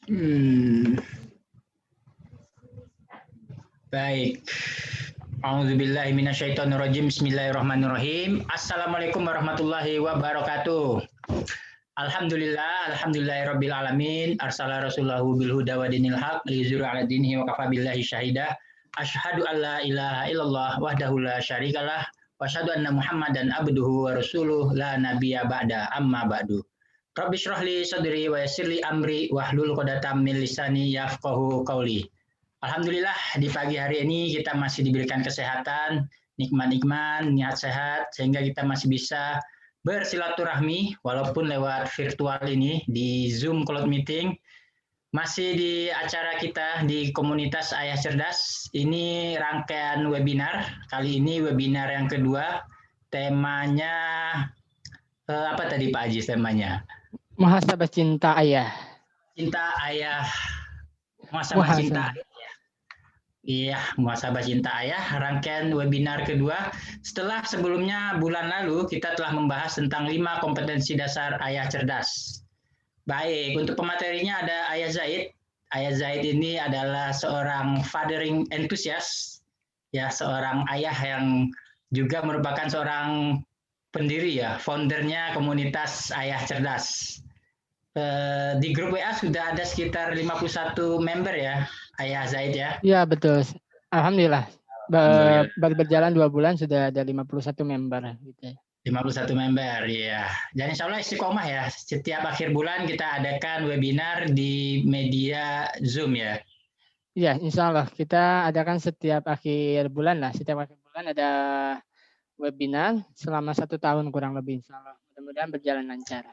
Hmm, baik. A'udzubillahi minasyaitonirrajim. Bismillahirrahmanirrahim. Assalamualaikum warahmatullahi wabarakatuh. Alhamdulillahirabbil alamin. Arsala rasulahu bil huda wa dinil haq liyuzhira 'ala dinihi wa kafa billahi syahida. Asyhadu an la ilaha illallah wahdahu la syarikalah wa asyhadu anna Muhammadan abduhu wa rasuluh la nabiyya ba'da amma ba'du. Rabbi shrah li sadri wa yassir li amri wahlul 'uqdatam min lisani yafqahu qawli. Alhamdulillah di pagi hari ini kita masih diberikan kesehatan, nikmat-nikmat, niat sehat sehingga kita masih bisa bersilaturahmi walaupun lewat virtual ini di Zoom Cloud Meeting. Masih di acara kita di komunitas Ayah Cerdas. Ini rangkaian webinar. Kali ini webinar yang kedua. Temanya apa tadi Pak Aziz temanya? Muhasabah cinta ayah. Cinta ayah. Muhasabah cinta ayah. Iya, muhasabah cinta ayah, rangkaian webinar kedua. Setelah sebelumnya bulan lalu kita telah membahas tentang 5 kompetensi dasar ayah cerdas. Baik, untuk pematerinya ada Ayah Zaid. Ayah Zaid ini adalah seorang fathering enthusiast, ya seorang ayah yang juga merupakan seorang pendiri ya, foundernya komunitas Ayah Cerdas. Di grup WA sudah ada sekitar 51 member ya, Ayah Zaid ya. Iya betul. Alhamdulillah. Baru berjalan 2 bulan sudah ada 51 member gitu. 51 member ya. Dan insya Allah istiqomah ya. Setiap akhir bulan kita adakan webinar di media Zoom ya. Iya, insya Allah kita adakan setiap akhir bulan lah. Setiap akhir bulan ada webinar selama 1 tahun kurang lebih. Insya Allah. Mudah-mudahan berjalan lancar.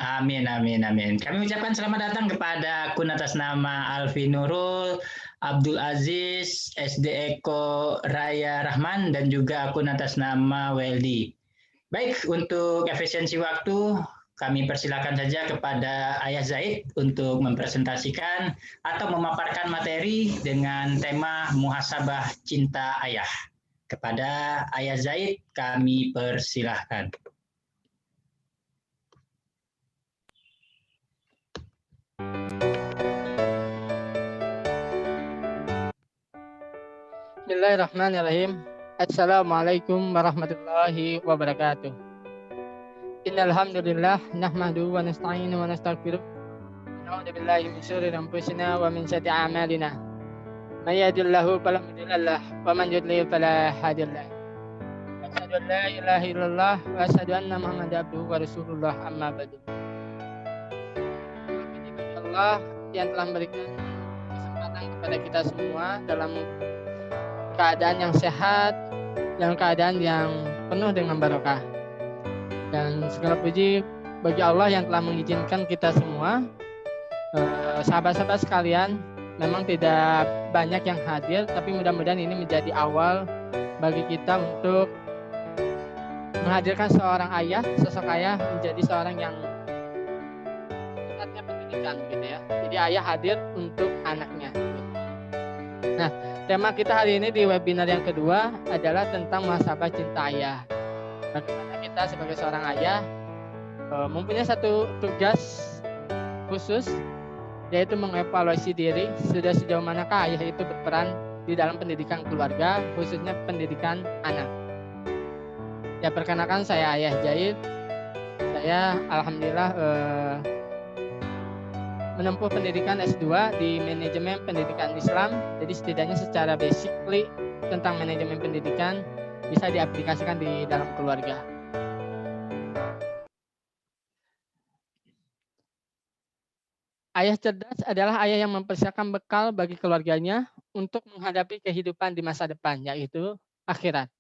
Amin, amin, amin. Kami ucapkan selamat datang kepada akun atas nama Alfi Nurul, Abdul Aziz, SD Eko Raya Rahman, dan juga akun atas nama Weldy. Baik, untuk efisiensi waktu, kami persilakan saja kepada Ayah Zaid untuk mempresentasikan atau memaparkan materi dengan tema muhasabah cinta ayah. Kepada Ayah Zaid, kami persilahkan. Bismillahirrahmanirrahim. Assalamualaikum warahmatullahi wabarakatuh. Innal hamdalillah nahmaduhu wa nasta'inu wa nastaghfiruh. Na'udzu billahi min syururi anfusina wa min sayyiati a'malina. May yahdihillahu fala mudilla lahu wa man yudlil fala hadiya lahu. Asyhadu an la ilaha illallah wa asyhadu anna Muhammadan abduhu wa rasulullah amma ba'du. Puji bagi Allah yang telah memberikan kesempatan kepada kita semua dalam keadaan yang sehat, dalam keadaan yang penuh dengan barokah. Dan segala puji bagi Allah yang telah mengizinkan kita semua, sahabat-sahabat sekalian, memang tidak banyak yang hadir, tapi mudah-mudahan ini menjadi awal bagi kita untuk menghadirkan seorang ayah, sosok ayah menjadi seorang yang pendidikan gitu ya. Jadi ayah hadir untuk anaknya. Nah, tema kita hari ini di webinar yang kedua adalah tentang muhasabah cinta ayah. Bagaimana kita sebagai seorang ayah mempunyai satu tugas khusus, yaitu mengevaluasi diri sudah sejauh manakah ayah itu berperan di dalam pendidikan keluarga, khususnya pendidikan anak. Ya, perkenalkan saya Ayah Zaid. Saya alhamdulillah menempuh pendidikan S2 di manajemen pendidikan Islam. Jadi setidaknya secara basically tentang manajemen pendidikan bisa diaplikasikan di dalam keluarga. Ayah cerdas adalah ayah yang mempersiapkan bekal bagi keluarganya untuk menghadapi kehidupan di masa depan, yaitu akhirat.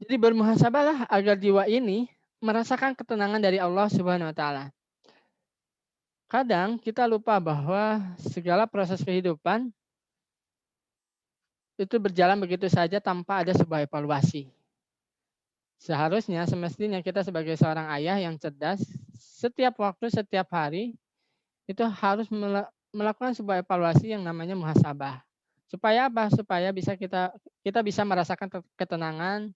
Jadi bermuhasabahlah agar jiwa ini merasakan ketenangan dari Allah Subhanahu wa taala. Kadang kita lupa bahwa segala proses kehidupan itu berjalan begitu saja tanpa ada sebuah evaluasi. Seharusnya, semestinya kita sebagai seorang ayah yang cerdas, setiap waktu, setiap hari, itu harus melakukan sebuah evaluasi yang namanya muhasabah. Supaya apa? Supaya kita bisa merasakan ketenangan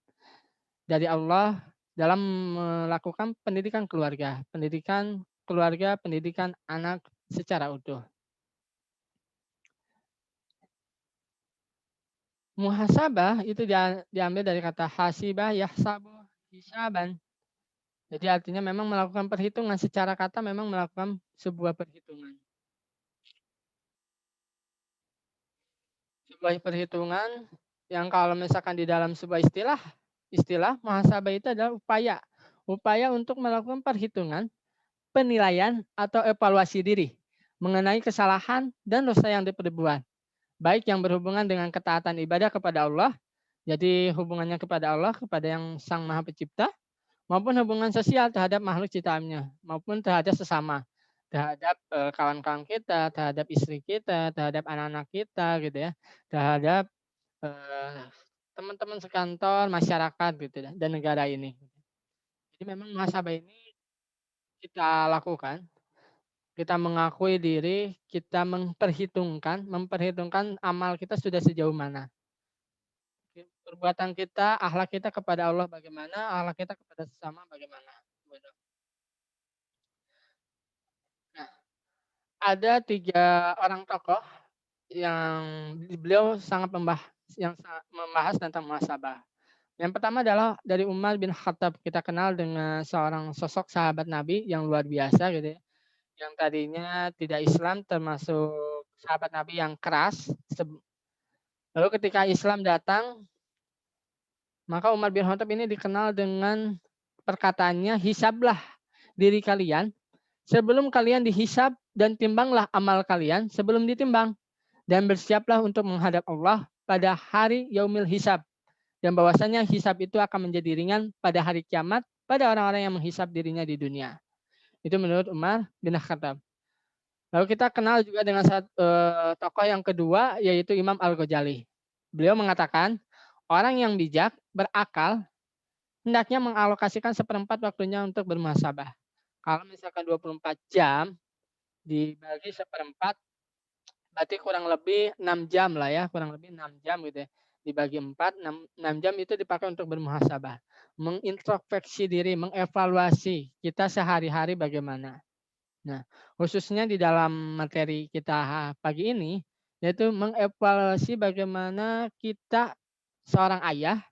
dari Allah dalam melakukan pendidikan keluarga, pendidikan keluarga, pendidikan anak secara utuh. Muhasabah itu diambil dari kata hasibah yahsabu hisaban. Jadi artinya memang melakukan perhitungan, secara kata memang melakukan sebuah perhitungan. Sebuah perhitungan yang kalau misalkan di dalam sebuah istilah muhasabah itu adalah upaya untuk melakukan perhitungan, penilaian atau evaluasi diri mengenai kesalahan dan dosa yang diperbuat, baik yang berhubungan dengan ketaatan ibadah kepada Allah, jadi hubungannya kepada Allah, kepada yang Sang Maha Pencipta, maupun hubungan sosial terhadap makhluk ciptaannya, maupun terhadap sesama, terhadap kawan-kawan kita, terhadap istri kita, terhadap anak-anak kita, gitu ya, terhadap eh, teman-teman sekantor, masyarakat, gitu ya, dan negara ini. Jadi memang muhasabah ini kita lakukan, kita mengakui diri, kita memperhitungkan amal kita sudah sejauh mana. Perbuatan kita, akhlak kita kepada Allah bagaimana, akhlak kita kepada sesama bagaimana. Nah, ada 3 orang tokoh yang beliau sangat membahas tentang muhasabah. Yang pertama adalah dari Umar bin Khattab. Kita kenal dengan seorang sosok sahabat Nabi yang luar biasa gitu ya. Yang tadinya tidak Islam, termasuk sahabat Nabi yang keras. Lalu ketika Islam datang, maka Umar bin Khattab ini dikenal dengan perkataannya, hisablah diri kalian sebelum kalian dihisab dan timbanglah amal kalian sebelum ditimbang. Dan bersiaplah untuk menghadap Allah pada hari yaumil hisab. Dan bahwasanya hisab itu akan menjadi ringan pada hari kiamat pada orang-orang yang menghisab dirinya di dunia. Itu menurut Umar bin Khattab. Lalu kita kenal juga dengan tokoh yang kedua, yaitu Imam Al-Ghazali. Beliau mengatakan, orang yang bijak, berakal, hendaknya mengalokasikan seperempat waktunya untuk bermuhasabah. Kalau misalkan 24 jam dibagi seperempat, berarti kurang lebih 6 jam lah ya, kurang lebih 6 jam gitu ya. Dibagi 4, 6 jam itu dipakai untuk bermuhasabah. Mengintrospeksi diri, mengevaluasi kita sehari-hari bagaimana. Nah, khususnya di dalam materi kita pagi ini, yaitu mengevaluasi bagaimana kita seorang ayah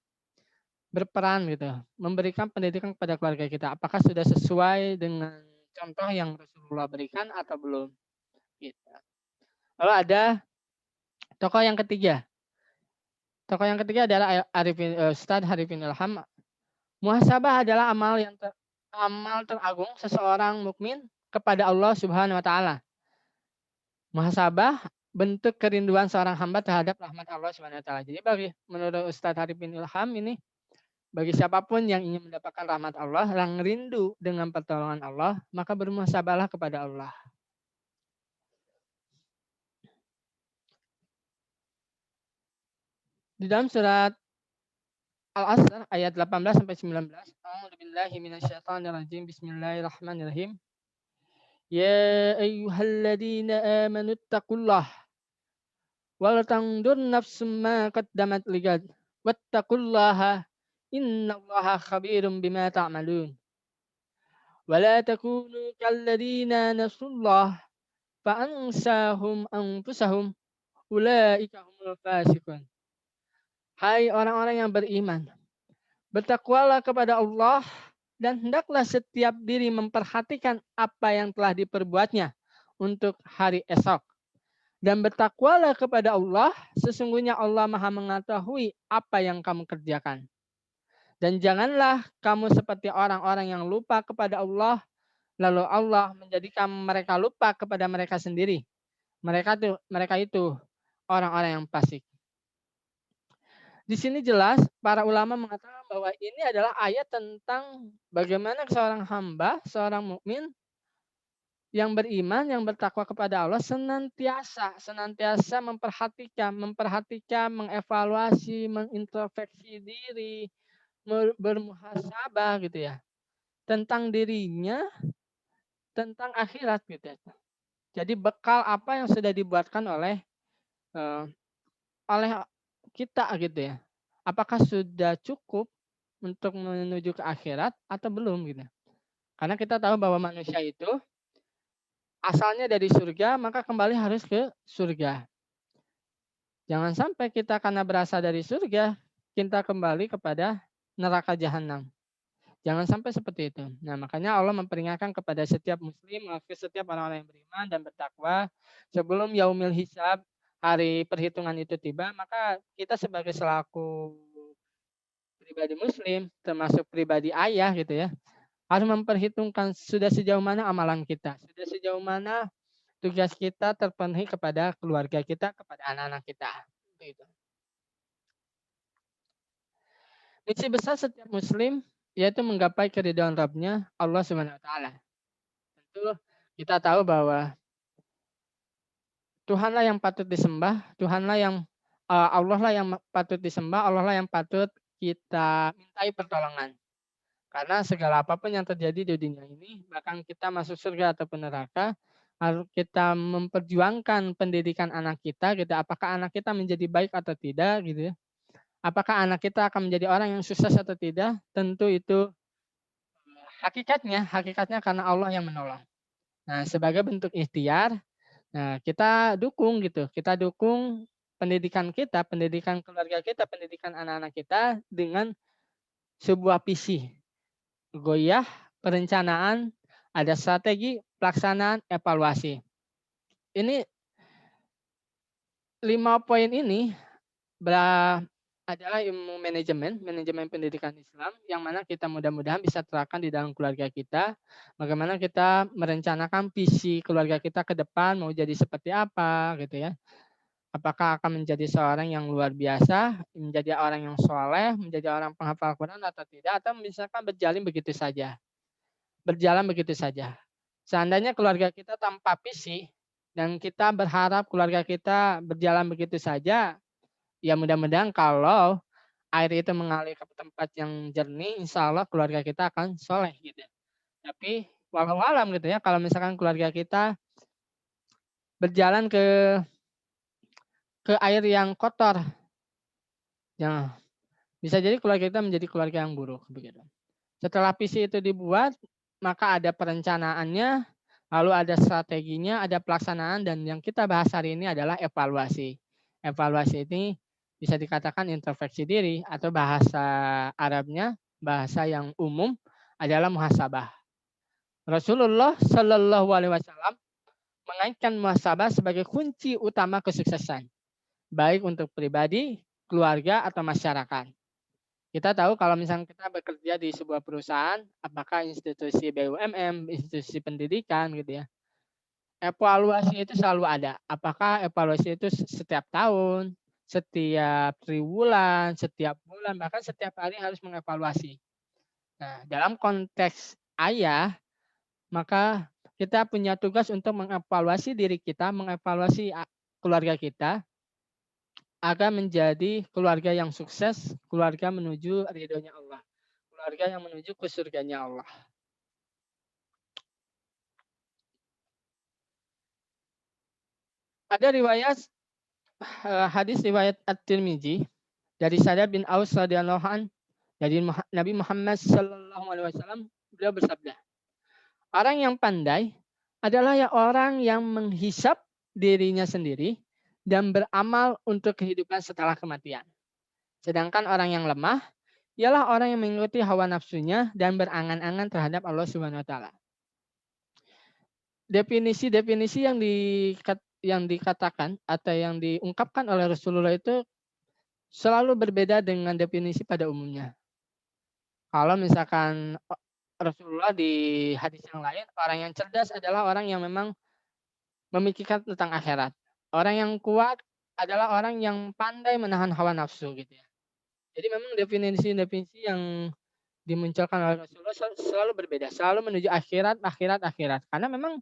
berperan gitu, memberikan pendidikan kepada keluarga kita. Apakah sudah sesuai dengan contoh yang Rasulullah berikan atau belum? Gitu. Lalu ada tokoh yang ketiga. Tokoh yang ketiga adalah Ustadz Arifin Ilham. Muhasabah adalah amal teragung seseorang mukmin kepada Allah Subhanahu wa taala. Muhasabah bentuk kerinduan seorang hamba terhadap rahmat Allah Subhanahu wa taala. Jadi menurut Ustadz Arifin Ilham ini, bagi siapapun yang ingin mendapatkan rahmat Allah, yang rindu dengan pertolongan Allah, maka bermuhasabahlah kepada Allah. Di dalam surat Al-Asr ayat 18 sampai 19. A'udzubillahi minasyaitonirrajim. Bismillahirrahmanirrahim. Ya ayyuhalladzina amanu taqullah wal tandur nafsum ma qaddamat ligad wattaqullaha innallaha khabirum bima ta'malun. Wala takunu kalladzina nasullah fa'ansahum anfusahum ulaika humul fasiqun. Hai orang-orang yang beriman, bertakwalah kepada Allah dan hendaklah setiap diri memperhatikan apa yang telah diperbuatnya untuk hari esok. Dan bertakwalah kepada Allah, sesungguhnya Allah Maha mengetahui apa yang kamu kerjakan. Dan janganlah kamu seperti orang-orang yang lupa kepada Allah, lalu Allah menjadikan mereka lupa kepada mereka sendiri. Mereka itu orang-orang yang fasik. Di sini jelas para ulama mengatakan bahwa ini adalah ayat tentang bagaimana seorang hamba, seorang mukmin yang beriman, yang bertakwa kepada Allah senantiasa memperhatikan, mengevaluasi, mengintrospeksi diri, bermuhasabah gitu ya, tentang dirinya, tentang akhirat gitu ya. Jadi bekal apa yang sudah dibuatkan oleh kita gitu ya. Apakah sudah cukup untuk menuju ke akhirat atau belum gitu. Karena kita tahu bahwa manusia itu asalnya dari surga, maka kembali harus ke surga. Jangan sampai kita karena berasal dari surga, kita kembali kepada neraka jahanam. Jangan sampai seperti itu. Nah, makanya Allah memperingatkan kepada setiap muslim, ke setiap orang-orang yang beriman dan bertakwa, sebelum yaumil hisab, hari perhitungan itu tiba, maka kita sebagai selaku pribadi muslim, termasuk pribadi ayah gitu ya, harus memperhitungkan sudah sejauh mana amalan kita, sudah sejauh mana tugas kita terpenuhi kepada keluarga kita, kepada anak-anak kita. Begitu. Misi besar setiap muslim yaitu menggapai keridhaan Rabb-Nya Allah Subhanahu wa taala. Tentu kita tahu bahwa Tuhanlah yang patut disembah, Allah lah yang patut disembah, Allah lah yang patut kita mintai pertolongan. Karena segala apapun yang terjadi di dunia ini, bahkan kita masuk surga ataupun neraka, harus kita memperjuangkan pendidikan anak kita, gitu. Apakah anak kita menjadi baik atau tidak, gitu ya. Apakah anak kita akan menjadi orang yang sukses atau tidak? Tentu itu hakikatnya karena Allah yang menolong. Nah, sebagai bentuk ikhtiar, nah kita dukung gitu. Kita dukung pendidikan kita, pendidikan keluarga kita, pendidikan anak-anak kita dengan sebuah visi, goyah, perencanaan, ada strategi, pelaksanaan, evaluasi. Ini 5 poin ini adalah ilmu manajemen pendidikan Islam yang mana kita mudah-mudahan bisa terapkan di dalam keluarga kita. Bagaimana kita merencanakan visi keluarga kita ke depan mau jadi seperti apa gitu ya. Apakah akan menjadi seorang yang luar biasa, menjadi orang yang soleh, menjadi orang penghafal Quran atau tidak, atau misalkan berjalan begitu saja. Berjalan begitu saja. Seandainya keluarga kita tanpa visi dan kita berharap keluarga kita berjalan begitu saja, ya mudah-mudahan kalau air itu mengalir ke tempat yang jernih, insya Allah keluarga kita akan soleh gitu. Tapi walau alam gitu ya, kalau misalkan keluarga kita berjalan ke air yang kotor, ya bisa jadi keluarga kita menjadi keluarga yang buruk begitu. Setelah visi itu dibuat, maka ada perencanaannya, lalu ada strateginya, ada pelaksanaan, dan yang kita bahas hari ini adalah evaluasi. Evaluasi ini bisa dikatakan introspeksi diri atau bahasa Arabnya, bahasa yang umum adalah muhasabah. Rasulullah Shallallahu Alaihi Wasallam mengaitkan muhasabah sebagai kunci utama kesuksesan, baik untuk pribadi, keluarga, atau masyarakat. Kita tahu kalau misalnya kita bekerja di sebuah perusahaan, apakah institusi BUMN, institusi pendidikan gitu ya, evaluasi itu selalu ada. Apakah evaluasi itu setiap tahun, setiap triwulan, setiap bulan, bahkan setiap hari harus mengevaluasi. Nah, dalam konteks ayah, maka kita punya tugas untuk mengevaluasi diri kita, mengevaluasi keluarga kita, agar menjadi keluarga yang sukses, keluarga menuju ridhonya Allah, keluarga yang menuju ke surganya Allah. Ada riwayat hadis riwayat At-Tirmizi dari Sa'ad bin Aus radhiyallahu an dari Nabi Muhammad sallallahu alaihi wasallam, beliau bersabda, orang yang pandai adalah orang yang menghisap dirinya sendiri dan beramal untuk kehidupan setelah kematian. Sedangkan orang yang lemah ialah orang yang mengikuti hawa nafsunya dan berangan-angan terhadap Allah Subhanahu wa taala. Definisi-definisi yang dikatakan atau yang diungkapkan oleh Rasulullah itu selalu berbeda dengan definisi pada umumnya. Kalau misalkan Rasulullah di hadis yang lain, orang yang cerdas adalah orang yang memang memikirkan tentang akhirat. Orang yang kuat adalah orang yang pandai menahan hawa nafsu gitu ya. Jadi memang definisi-definisi yang dimunculkan oleh Rasulullah selalu berbeda, selalu menuju akhirat. Karena memang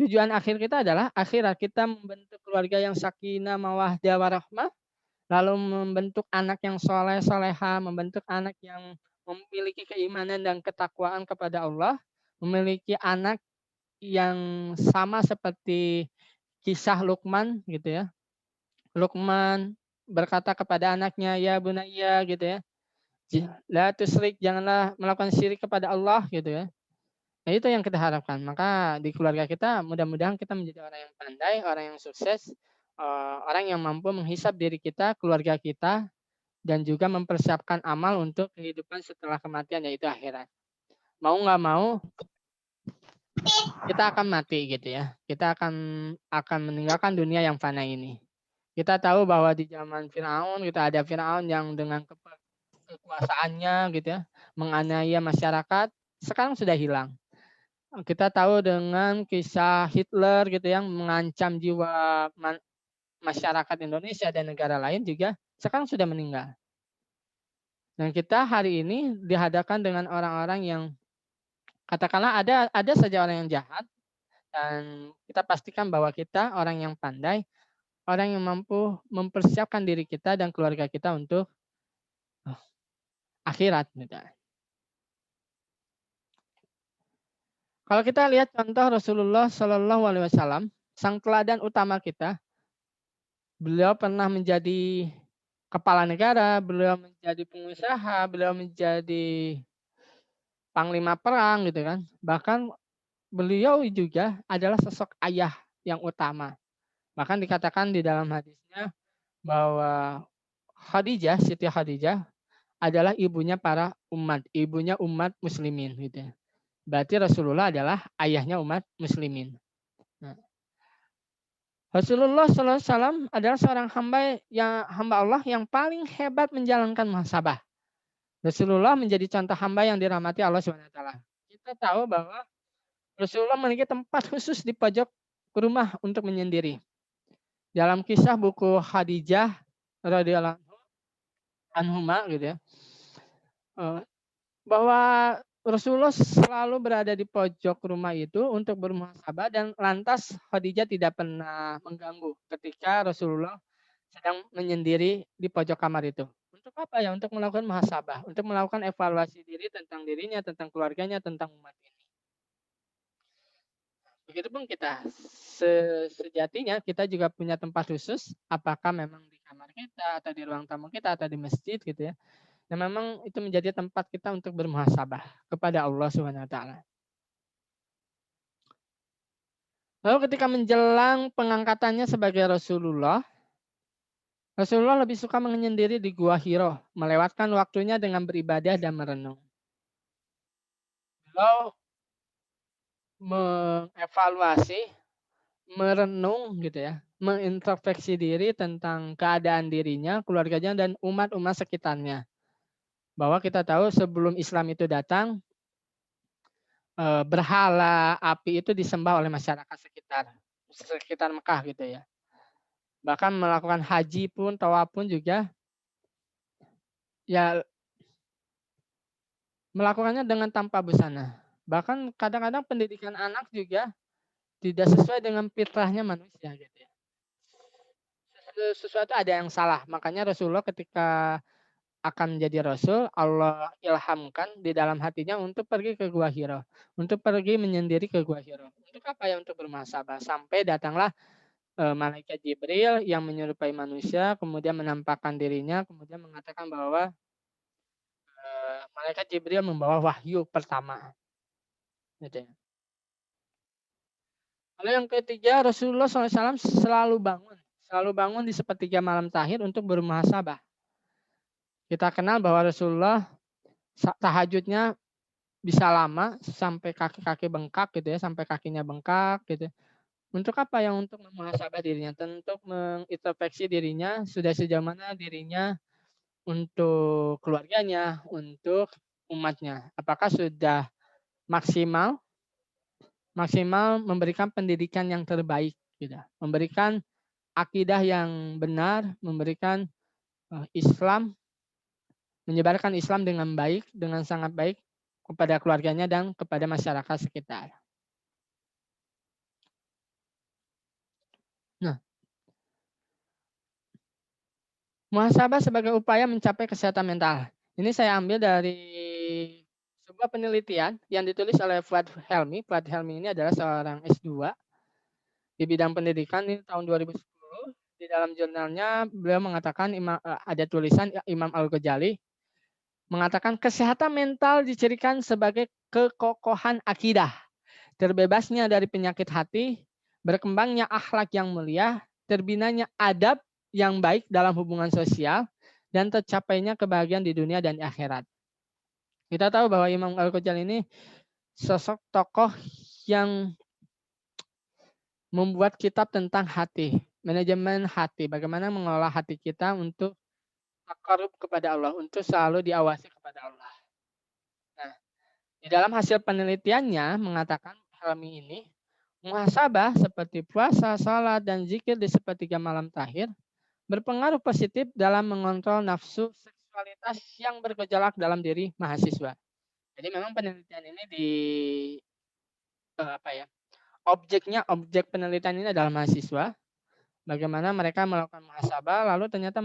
tujuan akhir kita adalah akhirat. Kita membentuk keluarga yang sakinah, mawaddah, warahmah, lalu membentuk anak yang soleh, soleha, membentuk anak yang memiliki keimanan dan ketakwaan kepada Allah, memiliki anak yang sama seperti kisah Luqman gitu ya. Luqman berkata kepada anaknya, ya bunayya gitu ya, la tusyrik, janganlah melakukan syirik kepada Allah gitu ya. Nah, itu yang kita harapkan. Maka di keluarga kita mudah-mudahan kita menjadi orang yang pandai, orang yang sukses, orang yang mampu menghisap diri kita, keluarga kita, dan juga mempersiapkan amal untuk kehidupan setelah kematian yaitu akhirat. Mau nggak mau kita akan mati gitu ya. Kita akan meninggalkan dunia yang fana ini. Kita tahu bahwa di zaman Firaun kita ada Firaun yang dengan kekuasaannya gitu ya, menganiaya masyarakat, sekarang sudah hilang. Kita tahu dengan kisah Hitler gitu yang mengancam jiwa masyarakat Indonesia dan negara lain juga sekarang sudah meninggal. Dan kita hari ini dihadapkan dengan orang-orang yang katakanlah ada saja orang yang jahat, dan kita pastikan bahwa kita orang yang pandai, orang yang mampu mempersiapkan diri kita dan keluarga kita untuk akhirat gitu. Kalau kita lihat contoh Rasulullah Shallallahu Alaihi Wasallam, sang teladan utama kita, beliau pernah menjadi kepala negara, beliau menjadi pengusaha, beliau menjadi panglima perang gitu kan. Bahkan beliau juga adalah sosok ayah yang utama. Bahkan dikatakan di dalam hadisnya bahwa Khadijah, Siti Khadijah adalah ibunya para umat, ibunya umat muslimin gitu ya. Berarti Rasulullah adalah ayahnya umat muslimin. Nah, Rasulullah SAW adalah seorang hamba Allah yang paling hebat menjalankan muhasabah. Rasulullah menjadi contoh hamba yang dirahmati Allah SWT. Kita tahu bahwa Rasulullah memiliki tempat khusus di pojok rumah untuk menyendiri. Dalam kisah buku Khadijah radhiyallahu anhuma gitu ya, bahwa Rasulullah selalu berada di pojok rumah itu untuk bermuhasabah, dan lantas Khadijah tidak pernah mengganggu ketika Rasulullah sedang menyendiri di pojok kamar itu. Untuk apa ya? Untuk melakukan muhasabah, untuk melakukan evaluasi diri tentang dirinya, tentang keluarganya, tentang umat ini. Begitupun kita, sejatinya kita juga punya tempat khusus, apakah memang di kamar kita, atau di ruang tamu kita, atau di masjid gitu ya. Dan memang itu menjadi tempat kita untuk bermuhasabah kepada Allah Subhanahu wa taala. Lalu ketika menjelang pengangkatannya sebagai Rasulullah, Rasulullah lebih suka menyendiri di Gua Hiro, melewatkan waktunya dengan beribadah dan merenung. Beliau mengevaluasi, merenung gitu ya, mengintrospeksi diri tentang keadaan dirinya, keluarganya, dan umat-umat sekitarnya. Bahwa kita tahu sebelum Islam itu datang, berhala api itu disembah oleh masyarakat sekitar Mekah gitu ya. Bahkan melakukan haji pun, tawaf pun juga ya melakukannya dengan tanpa busana. Bahkan kadang-kadang pendidikan anak juga tidak sesuai dengan fitrahnya manusia gitu ya. Sesuatu ada yang salah. Makanya Rasulullah ketika akan menjadi Rasul, Allah ilhamkan di dalam hatinya untuk pergi ke Gua Hiro. Untuk pergi menyendiri ke Gua Hiro. Untuk apa ya? Untuk bermuhasabah. Sampai datanglah malaikat Jibril yang menyerupai manusia, kemudian menampakkan dirinya, kemudian mengatakan bahwa malaikat Jibril membawa wahyu pertama. Gitu ya. Lalu yang ketiga, Rasulullah SAW selalu bangun di sepertiga malam terakhir untuk bermuhasabah. Kita kenal bahwa Rasulullah tahajudnya bisa lama sampai kaki-kaki bengkak gitu ya, sampai kakinya bengkak gitu. Untuk apa? Yang untuk memuhasabah dirinya, untuk mengintrospeksi dirinya, sudah sejauh mana dirinya untuk keluarganya, untuk umatnya. Apakah sudah maksimal memberikan pendidikan yang terbaik gitu. Memberikan akidah yang benar, memberikan Islam, menyebarkan Islam dengan baik, dengan sangat baik kepada keluarganya dan kepada masyarakat sekitar. Nah, muhasabah sebagai upaya mencapai kesehatan mental. Ini saya ambil dari sebuah penelitian yang ditulis oleh Fuad Helmi. Fuad Helmi ini adalah seorang S2 di bidang pendidikan ini tahun 2010. Di dalam jurnalnya beliau mengatakan ada tulisan Imam Al-Ghazali mengatakan kesehatan mental dicirikan sebagai kekokohan akidah. terbebasnya dari penyakit hati, berkembangnya akhlak yang mulia, terbinanya adab yang baik dalam hubungan sosial, dan tercapainya kebahagiaan di dunia dan akhirat. Kita tahu bahwa Imam Al-Ghazali ini sosok tokoh yang membuat kitab tentang hati, manajemen hati, bagaimana mengelola hati kita untuk takarub kepada Allah, untuk selalu diawasi kepada Allah. Nah, di dalam hasil penelitiannya mengatakan Helmi ini, muhasabah seperti puasa, salat, dan zikir di sepertiga malam terakhir berpengaruh positif dalam mengontrol nafsu seksualitas yang bergejolak dalam diri mahasiswa. Jadi memang penelitian ini objek penelitian ini adalah mahasiswa. Bagaimana mereka melakukan muhasabah, lalu ternyata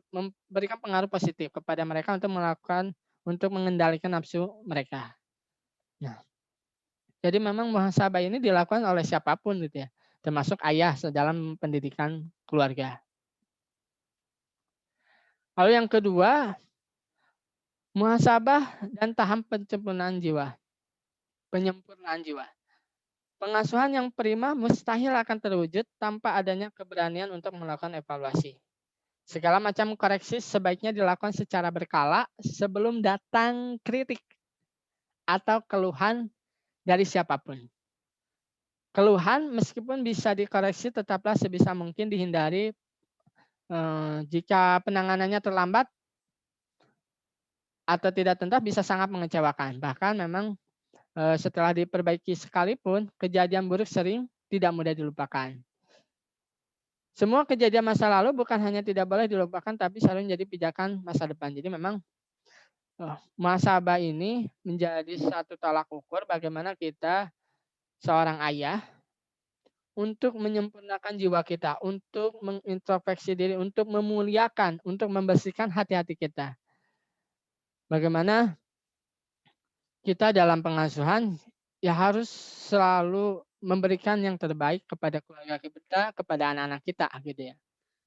memberikan pengaruh positif kepada mereka untuk mengendalikan nafsu mereka. Nah, jadi memang muhasabah ini dilakukan oleh siapapun gitu ya, termasuk ayah dalam pendidikan keluarga. Lalu yang kedua, muhasabah dan tahap penyempurnaan jiwa. Pengasuhan yang prima mustahil akan terwujud tanpa adanya keberanian untuk melakukan evaluasi. Segala macam koreksi sebaiknya dilakukan secara berkala sebelum datang kritik atau keluhan dari siapapun. Keluhan meskipun bisa dikoreksi tetaplah sebisa mungkin dihindari jika penanganannya terlambat atau tidak tuntas bisa sangat mengecewakan. Bahkan memang setelah diperbaiki sekalipun, kejadian buruk sering tidak mudah dilupakan. Semua kejadian masa lalu bukan hanya tidak boleh dilupakan, tapi selalu menjadi pijakan masa depan. Jadi memang muhasabah ini menjadi satu tolak ukur bagaimana kita seorang ayah untuk menyempurnakan jiwa kita, untuk mengintrospeksi diri, untuk memuliakan, untuk membersihkan hati-hati kita. Bagaimana kita dalam pengasuhan ya harus selalu memberikan yang terbaik kepada keluarga kita, kepada anak-anak kita gitu ya.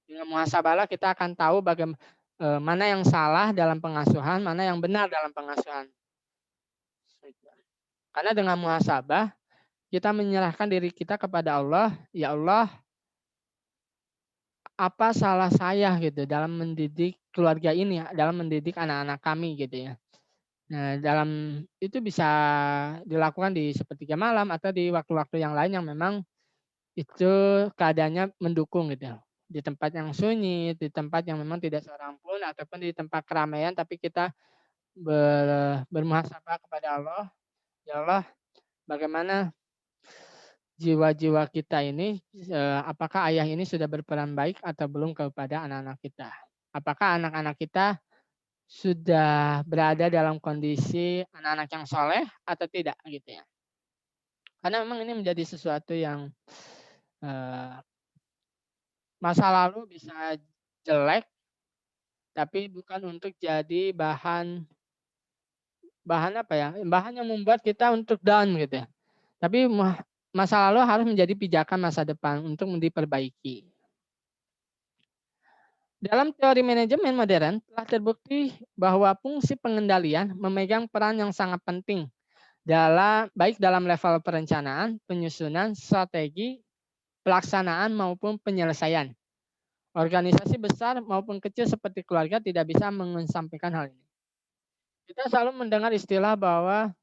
Dengan muhasabahlah kita akan tahu bagaimana mana yang salah dalam pengasuhan, mana yang benar dalam pengasuhan. Karena dengan muhasabah kita menyerahkan diri kita kepada Allah, ya Allah, apa salah saya gitu dalam mendidik keluarga ini, dalam mendidik anak-anak kami gitu ya. Nah, dalam itu bisa dilakukan di sepertiga malam atau di waktu-waktu yang lain yang memang itu keadaannya mendukung gitu. Di tempat yang sunyi, di tempat yang memang tidak seorang pun ataupun di tempat keramaian tapi kita bermuhasabah kepada Allah. Ya Allah, bagaimana jiwa-jiwa kita ini apakah ayah ini sudah berperan baik atau belum kepada anak-anak kita? Apakah anak-anak kita sudah berada dalam kondisi anak-anak yang soleh atau tidak gitu ya. Karena memang ini menjadi sesuatu yang masa lalu bisa jelek, tapi bukan untuk jadi bahan apa ya? Bahan yang membuat kita untuk down gitu ya. Tapi masa lalu harus menjadi pijakan masa depan untuk diperbaiki. Dalam teori manajemen modern telah terbukti bahwa fungsi pengendalian memegang peran yang sangat penting baik dalam level perencanaan, penyusunan, strategi, pelaksanaan maupun penyelesaian. Organisasi besar maupun kecil seperti keluarga tidak bisa mengesampingkan hal ini. Kita selalu mendengar istilah bahwa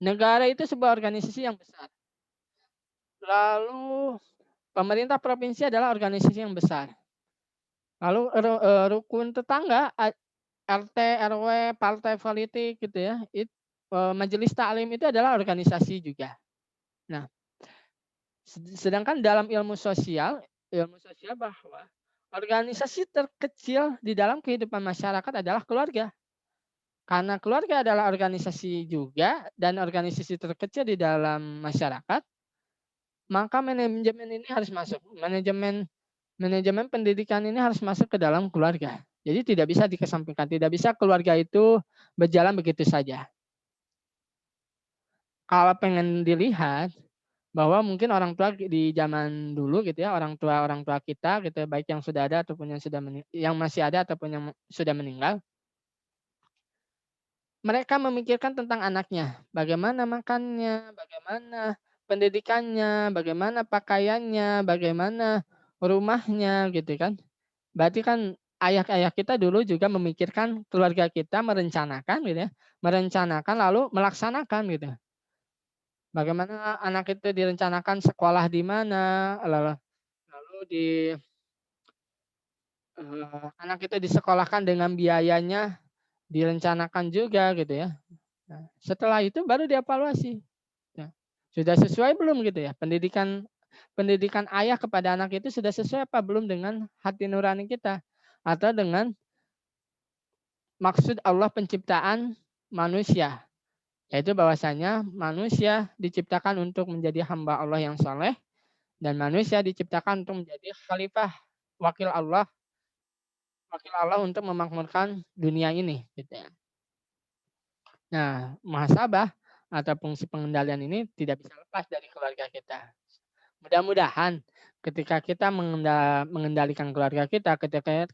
negara itu sebuah organisasi yang besar. Lalu pemerintah provinsi adalah organisasi yang besar. Lalu rukun tetangga, RT, RW, partai politik gitu ya, majelis taklim itu adalah organisasi juga. Nah, sedangkan dalam ilmu sosial bahwa organisasi terkecil di dalam kehidupan masyarakat adalah keluarga. Karena keluarga adalah organisasi juga dan organisasi terkecil di dalam masyarakat, maka manajemen ini harus masuk. Manajemen pendidikan ini harus masuk ke dalam keluarga. Jadi tidak bisa dikesampingkan, tidak bisa keluarga itu berjalan begitu saja. Kalau pengen dilihat bahwa mungkin orang tua di zaman dulu gitu ya, orang tua kita gitu ya, baik yang sudah ada ataupun yang masih ada ataupun yang sudah meninggal. mereka memikirkan tentang anaknya, bagaimana makannya, bagaimana pendidikannya, bagaimana pakaiannya, bagaimana rumahnya gitu kan. Berarti kan ayah-ayah kita dulu juga memikirkan keluarga kita, merencanakan gitu ya, merencanakan lalu melaksanakan gitu. Bagaimana anak itu direncanakan sekolah di mana, lalu anak itu disekolahkan dengan biayanya direncanakan juga gitu ya. Nah, setelah itu baru dievaluasi. Ya. Sudah sesuai belum gitu ya? Pendidikan pendidikan ayah kepada anak itu sudah sesuai apa belum dengan hati nurani kita atau dengan maksud Allah penciptaan manusia, yaitu bahwasanya manusia diciptakan untuk menjadi hamba Allah yang soleh dan manusia diciptakan untuk menjadi khalifah wakil Allah wakil Allah untuk memakmurkan dunia ini gitu ya. Nah, muhasabah atau fungsi pengendalian ini tidak bisa lepas dari keluarga kita. Mudah-mudahan ketika kita mengendalikan keluarga kita,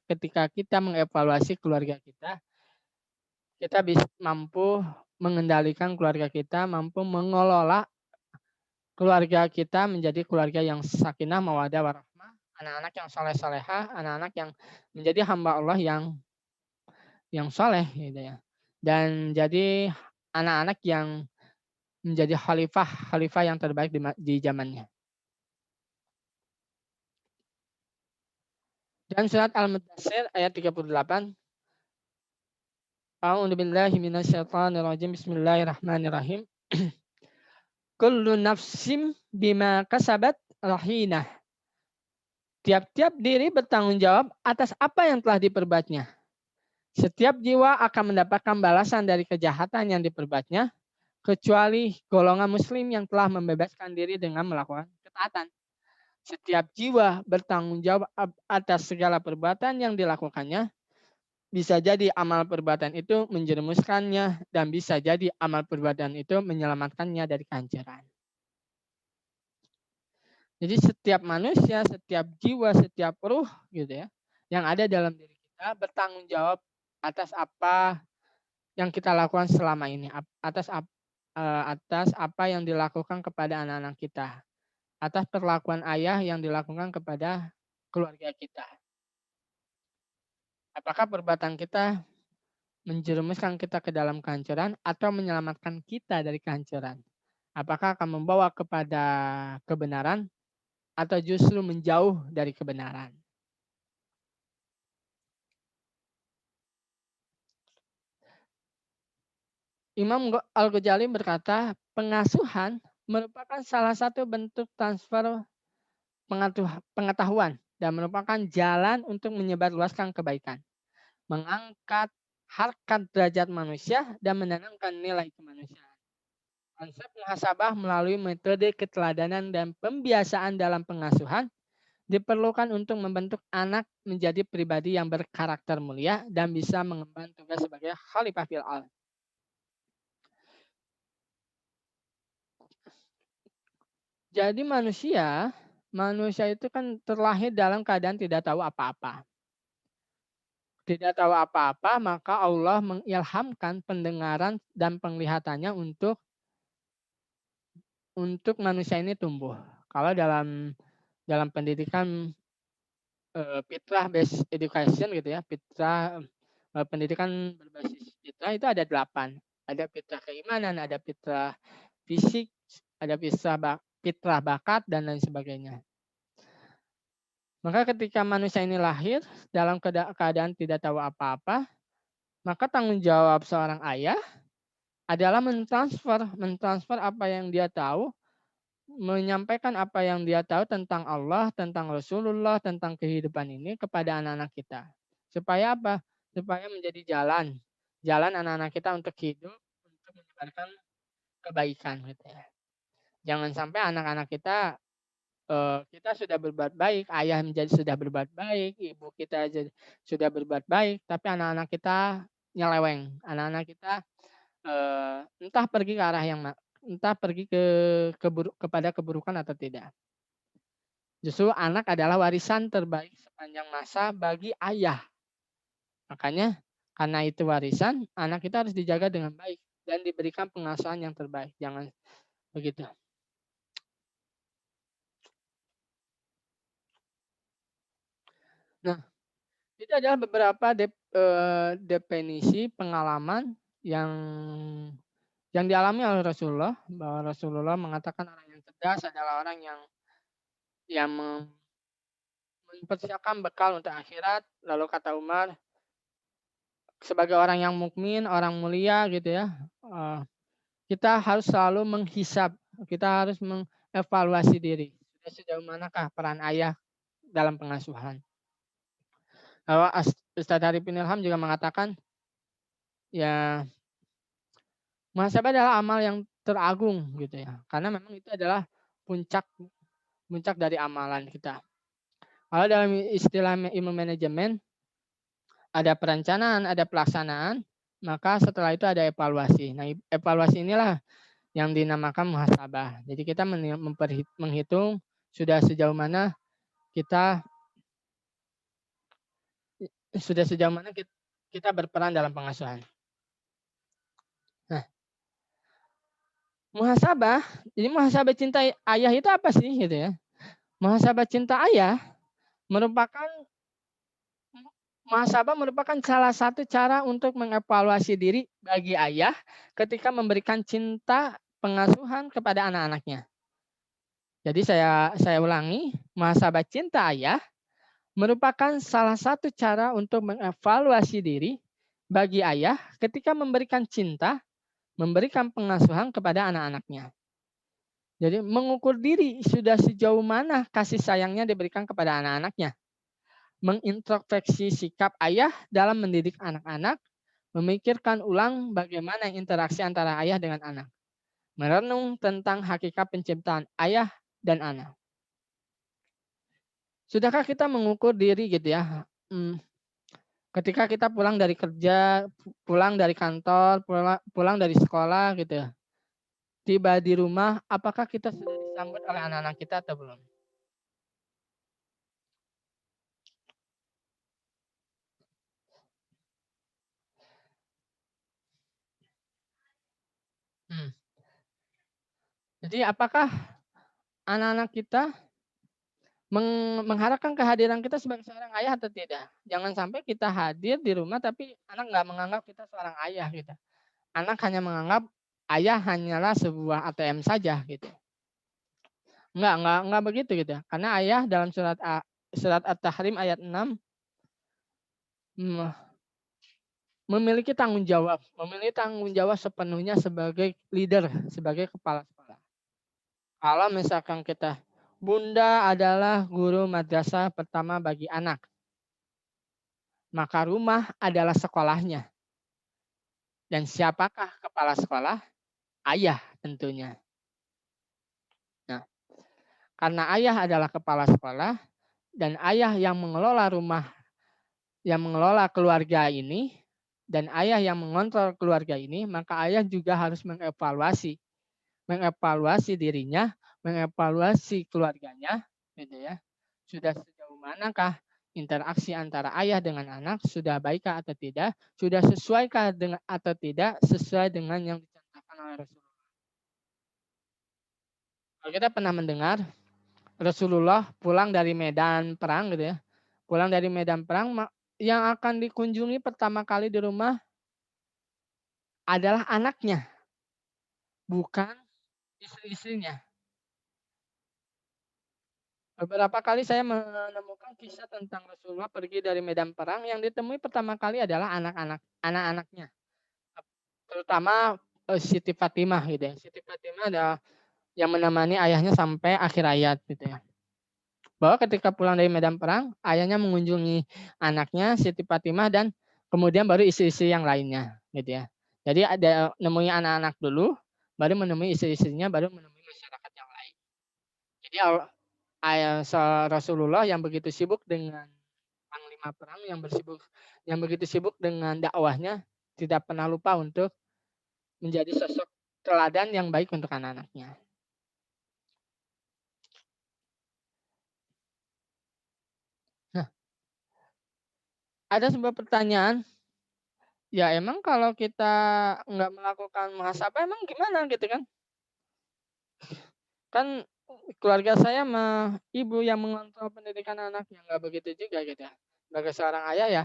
ketika kita mengevaluasi keluarga kita bisa mampu mengendalikan keluarga kita, mampu mengelola keluarga kita menjadi keluarga yang sakinah, mawaddah, warahmah, anak-anak yang soleh-solehah, anak-anak yang menjadi hamba Allah yang soleh gitu ya. Dan jadi anak-anak yang menjadi khalifah yang terbaik di zamannya. Dan surat Al-Mudatsir ayat 38. A'udzubillahi minasyaitonirrajim. Bismillahirrahmanirrahim. Kullu nafsim bima kasabat rahinah. Tiap-tiap diri bertanggung jawab atas apa yang telah diperbuatnya. Setiap jiwa akan mendapatkan balasan dari kejahatan yang diperbuatnya, kecuali golongan muslim yang telah membebaskan diri dengan melakukan ketaatan. Setiap jiwa bertanggung jawab atas segala perbuatan yang dilakukannya. Bisa jadi amal perbuatan itu menjerumuskannya dan bisa jadi amal perbuatan itu menyelamatkannya dari kehancuran. Jadi setiap manusia, setiap jiwa, setiap ruh gitu ya, yang ada dalam diri kita bertanggung jawab atas apa yang kita lakukan selama ini, atas apa yang dilakukan kepada anak-anak kita, atas perlakuan ayah yang dilakukan kepada keluarga kita. Apakah perbuatan kita menjerumuskan kita ke dalam kehancuran atau menyelamatkan kita dari kehancuran? Apakah akan membawa kepada kebenaran atau justru menjauh dari kebenaran? Imam Al-Ghazali berkata, pengasuhan merupakan salah satu bentuk transfer pengetahuan dan merupakan jalan untuk menyebarluaskan kebaikan, mengangkat harkat derajat manusia dan menanamkan nilai kemanusiaan. Konsep muhasabah melalui metode keteladanan dan pembiasaan dalam pengasuhan diperlukan untuk membentuk anak menjadi pribadi yang berkarakter mulia dan bisa mengemban tugas sebagai khalifah fil ardh. Jadi manusia itu kan terlahir dalam keadaan tidak tahu apa-apa. Tidak tahu apa-apa, maka Allah mengilhamkan pendengaran dan penglihatannya untuk manusia ini tumbuh. Kalau dalam pendidikan fitrah based education gitu ya, fitrah pendidikan berbasis fitrah itu ada 8. Ada fitrah keimanan, ada fitrah fisik, ada fitrah bakat dan lain sebagainya. Maka ketika manusia ini lahir dalam keadaan tidak tahu apa-apa, maka tanggung jawab seorang ayah adalah mentransfer apa yang dia tahu, menyampaikan apa yang dia tahu tentang Allah, tentang Rasulullah, tentang kehidupan ini kepada anak-anak kita. Supaya apa? Supaya menjadi jalan anak-anak kita untuk hidup, untuk menyebarkan kebaikan gitu ya. Jangan sampai anak-anak kita kita sudah berbuat baik, ayah sudah berbuat baik, ibu kita sudah berbuat baik, tapi anak-anak kita nyeleweng, anak-anak kita entah pergi ke arah entah pergi kepada keburukan atau tidak. Justru anak adalah warisan terbaik sepanjang masa bagi ayah. Makanya Karena itu warisan, anak kita harus dijaga dengan baik dan diberikan pengasuhan yang terbaik. Jangan begitu. Nah, itu adalah beberapa definisi pengalaman yang dialami oleh Rasulullah, bahwa Rasulullah mengatakan orang yang cerdas adalah orang yang mempersiapkan bekal untuk akhirat. Lalu kata Umar, sebagai orang yang mukmin, orang mulia gitu ya, kita harus selalu menghisap, kita harus mengevaluasi diri. Sejauh manakah peran ayah dalam pengasuhan. Lalu Ustadz Arifin Ilham juga mengatakan, ya muhasabah adalah amal yang teragung gitu ya, karena memang itu adalah puncak dari amalan kita. Kalau dalam istilah ilmu manajemen, ada perencanaan, ada pelaksanaan, maka setelah itu ada evaluasi. Nah, evaluasi inilah yang dinamakan muhasabah. Jadi kita menghitung sudah sejauh mana kita berperan dalam pengasuhan. Nah, muhasabah, jadi muhasabah cinta ayah itu apa sih gitu ya? Muhasabah cinta ayah merupakan salah satu cara untuk mengevaluasi diri bagi ayah ketika memberikan cinta pengasuhan kepada anak-anaknya. Jadi saya ulangi, muhasabah cinta ayah merupakan salah satu cara untuk mengevaluasi diri bagi ayah ketika memberikan cinta, memberikan pengasuhan kepada anak-anaknya. Jadi mengukur diri sudah sejauh mana kasih sayangnya diberikan kepada anak-anaknya. Mengintrospeksi sikap ayah dalam mendidik anak-anak, memikirkan ulang bagaimana interaksi antara ayah dengan anak. Merenung tentang hakikat penciptaan ayah dan anak. Sudahkah kita mengukur diri gitu ya? Ketika kita pulang dari kerja, pulang dari kantor, pulang dari sekolah gitu ya. Tiba di rumah, apakah kita sudah disambut oleh anak-anak kita atau belum? Jadi apakah anak-anak kita mengharapkan kehadiran kita sebagai seorang ayah atau tidak? Jangan sampai kita hadir di rumah tapi anak nggak menganggap kita seorang ayah gitu. Anak hanya menganggap ayah hanyalah sebuah ATM saja gitu. Enggak begitu gitu ya. Karena ayah dalam surat At-Tahrim ayat 6 memiliki tanggung jawab sepenuhnya sebagai leader, sebagai kepala sekolah. Kalau misalkan kita, bunda adalah guru madrasah pertama bagi anak, maka rumah adalah sekolahnya. Dan siapakah kepala sekolah? Ayah tentunya. Nah, karena ayah adalah kepala sekolah dan ayah yang mengelola rumah, yang mengelola keluarga ini, dan ayah yang mengontrol keluarga ini, maka ayah juga harus mengevaluasi dirinya, mengevaluasi keluarganya, gitu ya. Sudah sejauh manakah interaksi antara ayah dengan anak, sudah baikkah atau tidak, sudah sesuaikah dengan atau tidak sesuai dengan yang dicontohkan oleh Rasulullah. Kalau kita pernah mendengar Rasulullah pulang dari medan perang gitu ya. Pulang dari medan perang, yang akan dikunjungi pertama kali di rumah adalah anaknya, bukan istri-istrinya. Beberapa kali saya menemukan kisah tentang Rasulullah pergi dari medan perang, yang ditemui pertama kali adalah anak-anaknya. Terutama Siti Fatimah gitu ya. Siti Fatimah adalah yang menemani ayahnya sampai akhir hayat gitu ya. Bahwa ketika pulang dari medan perang, ayahnya mengunjungi anaknya Siti Fatimah dan kemudian baru istri-istri yang lainnya gitu ya. Jadi ada nemui anak-anak dulu, baru menemui istri-istrinya, baru menemui masyarakat yang lain. Jadi Rasulullah yang begitu sibuk dengan panglima perang, yang begitu sibuk dengan dakwahnya, tidak pernah lupa untuk menjadi sosok teladan yang baik untuk anak-anaknya. Nah, ada sebuah pertanyaan Ya emang kalau kita nggak melakukan muhasabah emang gimana gitu kan? Kan keluarga saya mah ibu yang mengontrol pendidikan anaknya, nggak begitu juga gitu ya. Sebagai seorang ayah ya,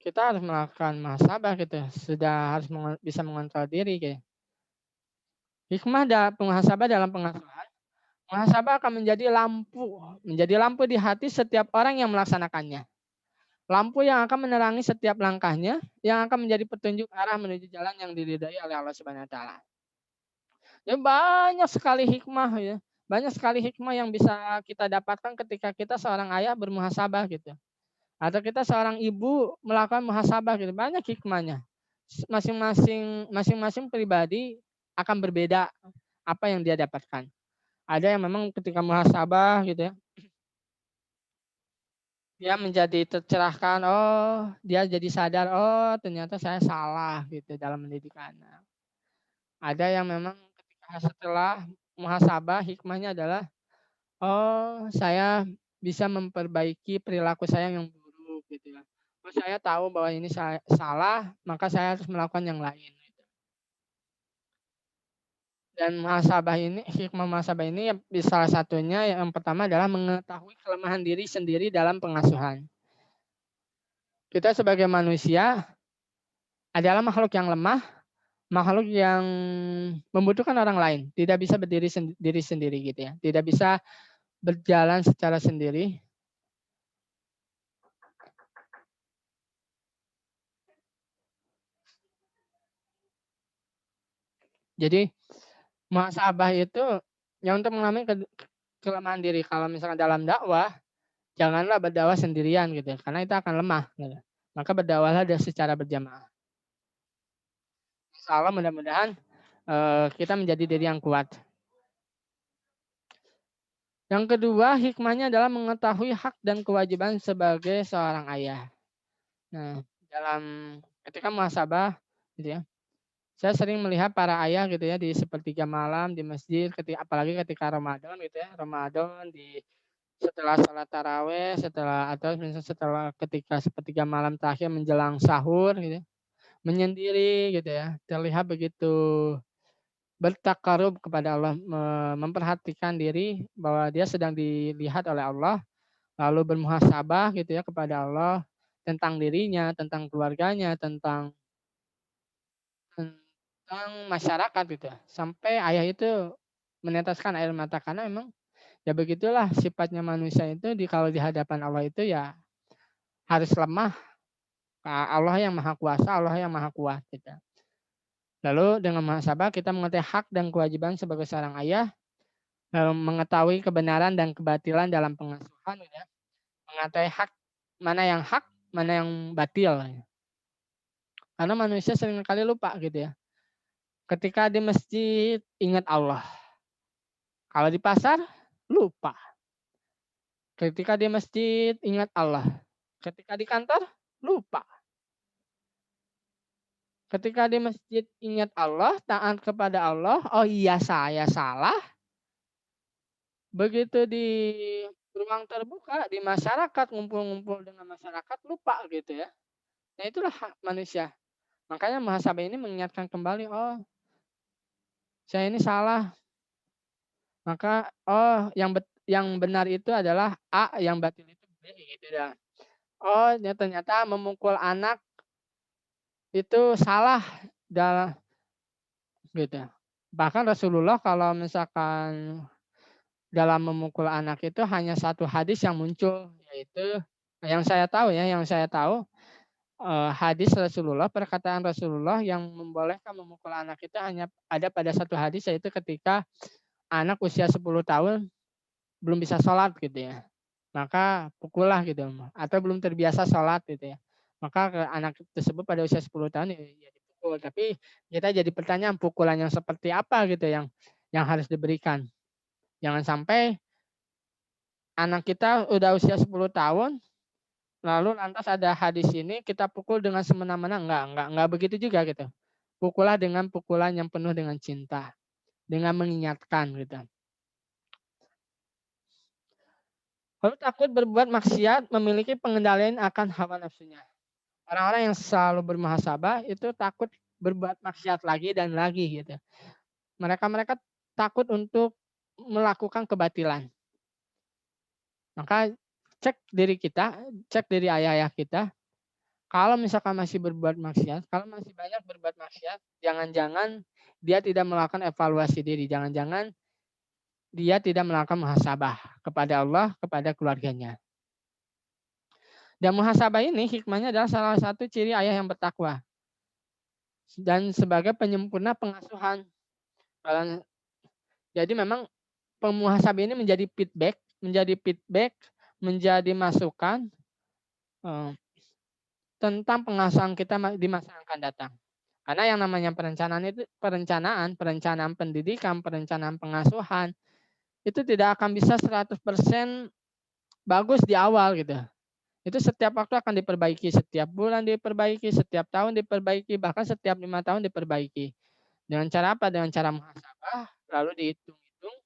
kita harus melakukan muhasabah gitu, sudah harus bisa mengontrol diri gitu. Hikmah muhasabah dalam pengasuhan, muhasabah akan menjadi lampu di hati setiap orang yang melaksanakannya. Lampu yang akan menerangi setiap langkahnya, yang akan menjadi petunjuk arah menuju jalan yang diridhai oleh Allah Subhanahu wa taala. Ya banyak sekali hikmah ya. Banyak sekali hikmah yang bisa kita dapatkan ketika kita seorang ayah bermuhasabah gitu. Atau kita seorang ibu melakukan muhasabah gitu. Banyak hikmahnya. Masing-masing pribadi akan berbeda apa yang dia dapatkan. Ada yang memang ketika muhasabah gitu ya, dia menjadi tercerahkan, oh dia jadi sadar, oh ternyata saya salah gitu dalam mendidik anak. Ada yang memang ketika setelah muhasabah hikmahnya adalah, oh saya bisa memperbaiki perilaku saya yang buruk gitu ya. Oh saya tahu bahwa ini saya salah, maka saya harus melakukan yang lain. Gitu. Dan muhasabah ini, hikmah muhasabah ini salah satunya yang pertama adalah mengetahui kelemahan diri sendiri dalam pengasuhan. Kita sebagai manusia adalah makhluk yang lemah, makhluk yang membutuhkan orang lain, tidak bisa berdiri sendiri sendiri gitu ya, tidak bisa berjalan secara sendiri. Jadi muhasabah itu yang untuk mengalami kelemahan diri. Kalau misalkan dalam dakwah, janganlah berdakwah sendirian gitu, karena itu akan lemah. Gitu. Maka berdakwahlah secara berjamaah. Insya Allah mudah-mudahan kita menjadi diri yang kuat. Yang kedua, hikmahnya adalah mengetahui hak dan kewajiban sebagai seorang ayah. Nah, dalam ketika muhasabah, gitu ya, saya sering melihat para ayah gitu ya di sepertiga malam di masjid, apalagi ketika Ramadan gitu ya, Ramadan setelah sholat taraweh, atau misalnya setelah ketika sepertiga malam terakhir menjelang sahur gitu, menyendiri gitu ya, terlihat begitu bertakarub kepada Allah, memperhatikan diri bahwa dia sedang dilihat oleh Allah, lalu bermuhasabah gitu ya kepada Allah tentang dirinya, tentang keluarganya, tentang masyarakat gitu ya. Sampai ayah itu meneteskan air mata karena memang ya begitulah sifatnya manusia itu kalau di hadapan Allah itu ya harus lemah. Allah yang maha kuasa, Allah yang maha kuat gitu. Lalu dengan muhasabah kita mengetahui hak dan kewajiban sebagai seorang ayah, lalu mengetahui kebenaran dan kebatilan dalam pengasuhan gitu ya. Mengetahui hak, mana yang batil. Karena manusia seringkali lupa gitu ya. Ketika di masjid ingat Allah. Kalau di pasar lupa. Ketika di masjid ingat Allah. Ketika di kantor lupa. Ketika di masjid ingat Allah, taat kepada Allah, oh iya saya salah. Begitu di ruang terbuka, di masyarakat, ngumpul-ngumpul dengan masyarakat, lupa gitu ya. Nah itulah hak manusia. Makanya muhasabah ini mengingatkan kembali, oh saya ini salah. Maka oh yang benar itu adalah A, yang batil itu B gitu ya. Oh ya ternyata memukul anak itu salah dalam gitu. Bahkan Rasulullah kalau misalkan dalam memukul anak itu hanya satu hadis yang muncul, yaitu yang saya tahu hadis Rasulullah, perkataan Rasulullah yang membolehkan memukul anak itu hanya ada pada satu hadis, yaitu ketika anak usia 10 tahun belum bisa sholat gitu ya. Maka pukullah gitu, atau belum terbiasa sholat gitu ya. Maka anak tersebut pada usia 10 tahun ya dipukul. Tapi kita jadi pertanyaan, pukulan yang seperti apa gitu yang harus diberikan. Jangan sampai anak kita udah usia 10 tahun, lalu lantas ada hadis ini kita pukul dengan semena-mena. Enggak begitu juga gitu. Pukullah dengan pukulan yang penuh dengan cinta, dengan mengingatkan gitu. Lalu takut berbuat maksiat, memiliki pengendalian akan hawa nafsunya. Orang-orang yang selalu bermuhasabah itu takut berbuat maksiat lagi dan lagi gitu. Mereka takut untuk melakukan kebatilan. Maka cek diri kita, cek diri ayah-ayah kita, kalau misalkan masih berbuat maksiat, kalau masih banyak berbuat maksiat, jangan-jangan dia tidak melakukan evaluasi diri, jangan-jangan dia tidak melakukan muhasabah kepada Allah, kepada keluarganya. Dan muhasabah ini hikmahnya adalah salah satu ciri ayah yang bertakwa dan sebagai penyempurna pengasuhan. Jadi memang pemuhasabah ini menjadi feedback, menjadi masukan eh, tentang pengasuhan kita di masa yang akan datang. Karena yang namanya perencanaan pendidikan, perencanaan pengasuhan itu tidak akan bisa 100% bagus di awal gitu. Itu setiap waktu akan diperbaiki, setiap bulan diperbaiki, setiap tahun diperbaiki, bahkan setiap 5 tahun diperbaiki. Dengan cara apa? Dengan cara muhasabah, lalu dihitung-hitung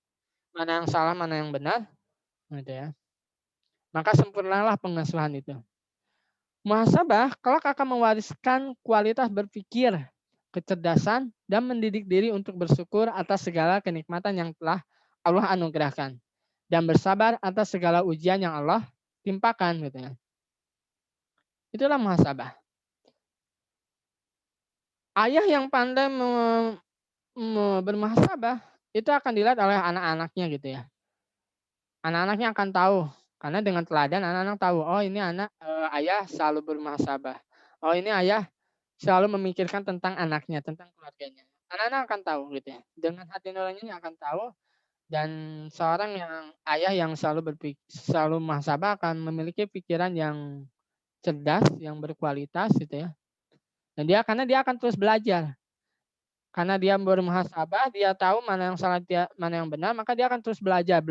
mana yang salah, mana yang benar, gitu ya. Maka sempurnalah pengasuhan itu. Muhasabah kelak akan mewariskan kualitas berpikir, kecerdasan, dan mendidik diri untuk bersyukur atas segala kenikmatan yang telah Allah anugerahkan dan bersabar atas segala ujian yang Allah timpakan gitu ya. Itulah muhasabah. Ayah yang pandai bermuhasabah itu akan dilihat oleh anak-anaknya gitu ya. Anak-anaknya akan tahu karena dengan teladan anak-anak tahu, oh ini ayah selalu bermuhasabah. Oh ini ayah selalu memikirkan tentang anaknya, tentang keluarganya. Anak-anak akan tahu gitu ya. Dengan hati nuraninya akan tahu dan seorang yang ayah yang selalu muhasabah akan memiliki pikiran yang cerdas, yang berkualitas gitu ya. Dan karena dia akan terus belajar. Karena dia bermuhasabah, dia tahu mana yang salah, mana yang benar, maka dia akan terus belajar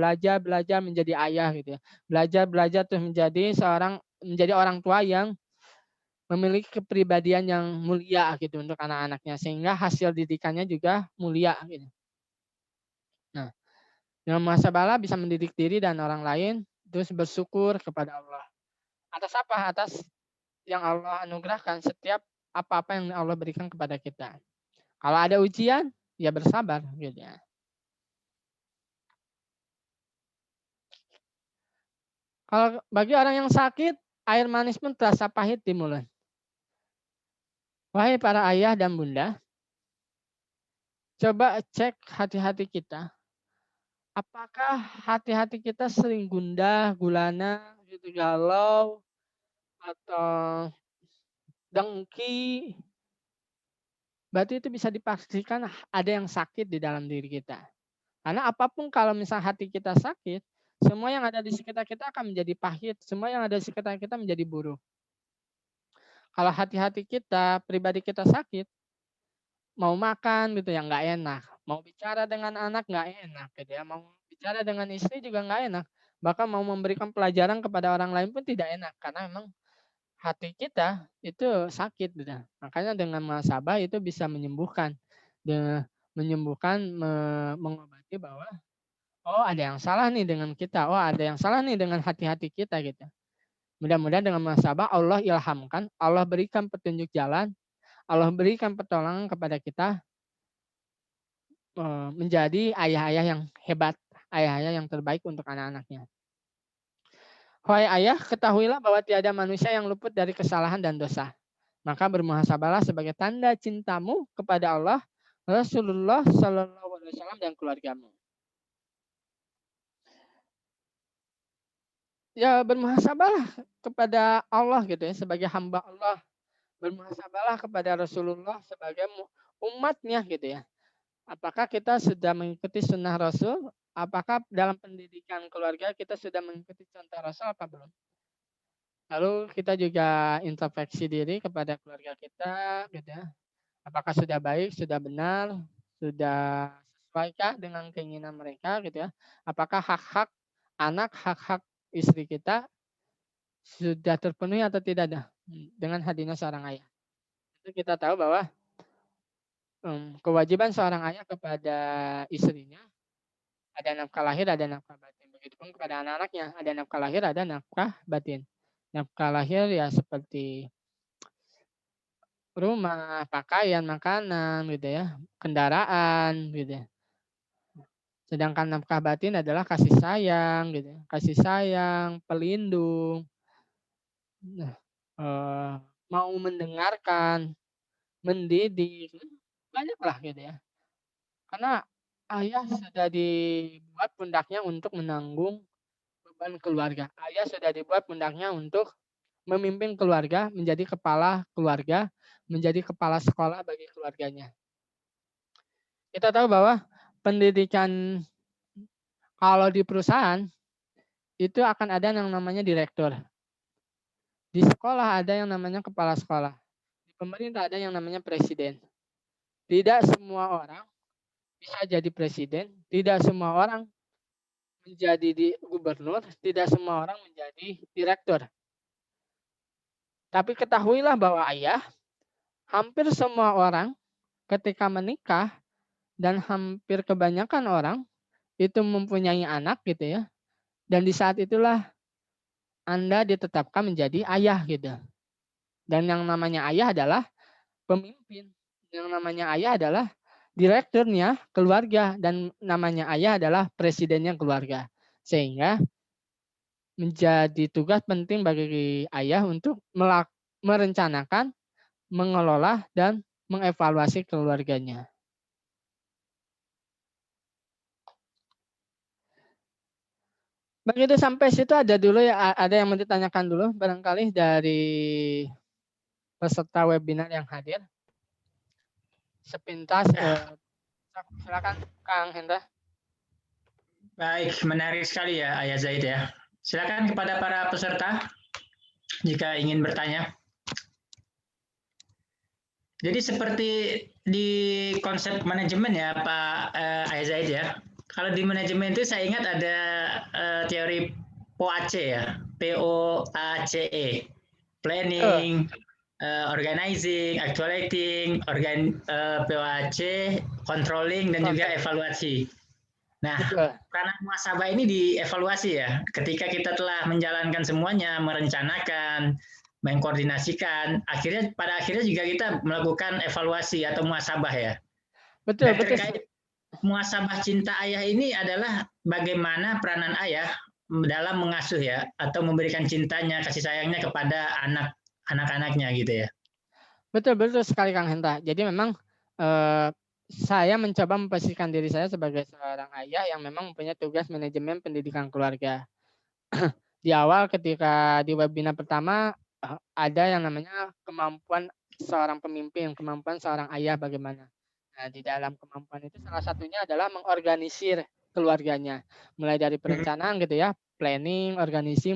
menjadi ayah gitu ya. Belajar terus menjadi orang tua yang memiliki kepribadian yang mulia gitu untuk anak-anaknya sehingga hasil didikannya juga mulia gitu. Nah, dengan muhasabah bisa mendidik diri dan orang lain terus bersyukur kepada Allah. Atas apa? Atas yang Allah anugerahkan setiap apa-apa yang Allah berikan kepada kita. Kalau ada ujian, ya bersabar gitu ya. Kalau bagi orang yang sakit, air manis pun terasa pahit di mulut. Wahai para ayah dan bunda, coba cek hati-hati kita. Apakah hati-hati kita sering gundah, gulana, gitu, galau, atau dengki? Berarti itu bisa dipastikan ada yang sakit di dalam diri kita. Karena apapun kalau misal hati kita sakit, semua yang ada di sekitar kita akan menjadi pahit, semua yang ada di sekitar kita menjadi buruk. Kalau hati-hati kita, pribadi kita sakit, mau makan gitu ya nggak enak, mau bicara dengan anak nggak enak gitu ya, mau bicara dengan istri juga nggak enak, bahkan mau memberikan pelajaran kepada orang lain pun tidak enak karena memang hati kita itu sakit gitu. Makanya dengan muhasabah itu bisa menyembuhkan, mengobati bahwa oh ada yang salah nih dengan kita, oh ada yang salah nih dengan hati-hati kita gitu. Mudah-mudahan dengan muhasabah Allah ilhamkan, Allah berikan petunjuk jalan, Allah berikan pertolongan kepada kita menjadi ayah-ayah yang hebat, ayah-ayah yang terbaik untuk anak-anaknya. Wahai ayah, ketahuilah bahwa tiada manusia yang luput dari kesalahan dan dosa. Maka bermuhasabahlah sebagai tanda cintamu kepada Allah, Rasulullah Shallallahu Alaihi Wasallam dan keluargamu. Ya bermuhasabahlah kepada Allah gitu ya sebagai hamba Allah. Bermuhasabahlah kepada Rasulullah sebagai umatnya gitu ya. Apakah kita sudah mengikuti sunnah Rasul? Apakah dalam pendidikan keluarga kita sudah mengikuti contoh Rasul apa belum? Lalu kita juga introspeksi diri kepada keluarga kita, gitu ya. Apakah sudah baik, sudah benar, sudah sesuaikah dengan keinginan mereka, gitu ya. Apakah hak-hak anak, hak-hak istri kita sudah terpenuhi atau tidak dah dengan hadirnya seorang ayah. Itu kita tahu bahwa kewajiban seorang ayah kepada istrinya ada nafkah lahir, ada nafkah batin. Begitupun kepada anak-anaknya, ada nafkah lahir, ada nafkah batin. Nafkah lahir ya seperti rumah, pakaian, makanan gitu ya, kendaraan gitu ya. Sedangkan nafkah batin adalah kasih sayang gitu ya, kasih sayang, pelindung, nah, mau mendengarkan, mendidik, banyaklah gitu ya. Karena ayah sudah dibuat pundaknya untuk menanggung beban keluarga. Ayah sudah dibuat pundaknya untuk memimpin keluarga, menjadi kepala keluarga, menjadi kepala sekolah bagi keluarganya. Kita tahu bahwa pendidikan kalau di perusahaan itu akan ada yang namanya direktur. Di sekolah ada yang namanya kepala sekolah. Di pemerintah ada yang namanya presiden. Tidak semua orang bisa jadi presiden, tidak semua orang menjadi gubernur, tidak semua orang menjadi direktur. Tapi ketahuilah bahwa ayah, hampir semua orang ketika menikah dan hampir kebanyakan orang itu mempunyai anak gitu ya. Dan di saat itulah Anda ditetapkan menjadi ayah gitu. Dan yang namanya ayah adalah pemimpin. Yang namanya ayah adalah direkturnya keluarga dan namanya ayah adalah presidennya keluarga. Sehingga menjadi tugas penting bagi ayah untuk merencanakan, mengelola dan mengevaluasi keluarganya. Begitu sampai situ ada dulu ya, ada yang mau ditanyakan dulu barangkali dari peserta webinar yang hadir. Sepintas, silakan Kang Hendra. Baik, menarik sekali ya Ayah Zaid ya. Silakan kepada para peserta jika ingin bertanya. Jadi seperti di konsep manajemen ya Pak Ayah Zaid ya. Kalau di manajemen itu saya ingat ada teori POAC ya, POACE, planning, organizing, actuating, POAC, controlling dan juga evaluasi. Nah, peranan muhasabah ini dievaluasi ya. Ketika kita telah menjalankan semuanya, merencanakan, mengkoordinasikan, pada akhirnya juga kita melakukan evaluasi atau muhasabah ya. Betul, Dan betul. terkait muhasabah cinta ayah ini adalah bagaimana peranan ayah dalam mengasuh ya atau memberikan cintanya, kasih sayangnya kepada anak-anaknya gitu ya. Betul, betul sekali Kang Hendra. Jadi memang saya mencoba memposisikan diri saya sebagai seorang ayah yang memang mempunyai tugas manajemen pendidikan keluarga. Di awal ketika di webinar pertama ada yang namanya kemampuan seorang pemimpin, kemampuan seorang ayah bagaimana. Nah, di dalam kemampuan itu salah satunya adalah mengorganisir keluarganya. Mulai dari perencanaan gitu ya, planning, organisasi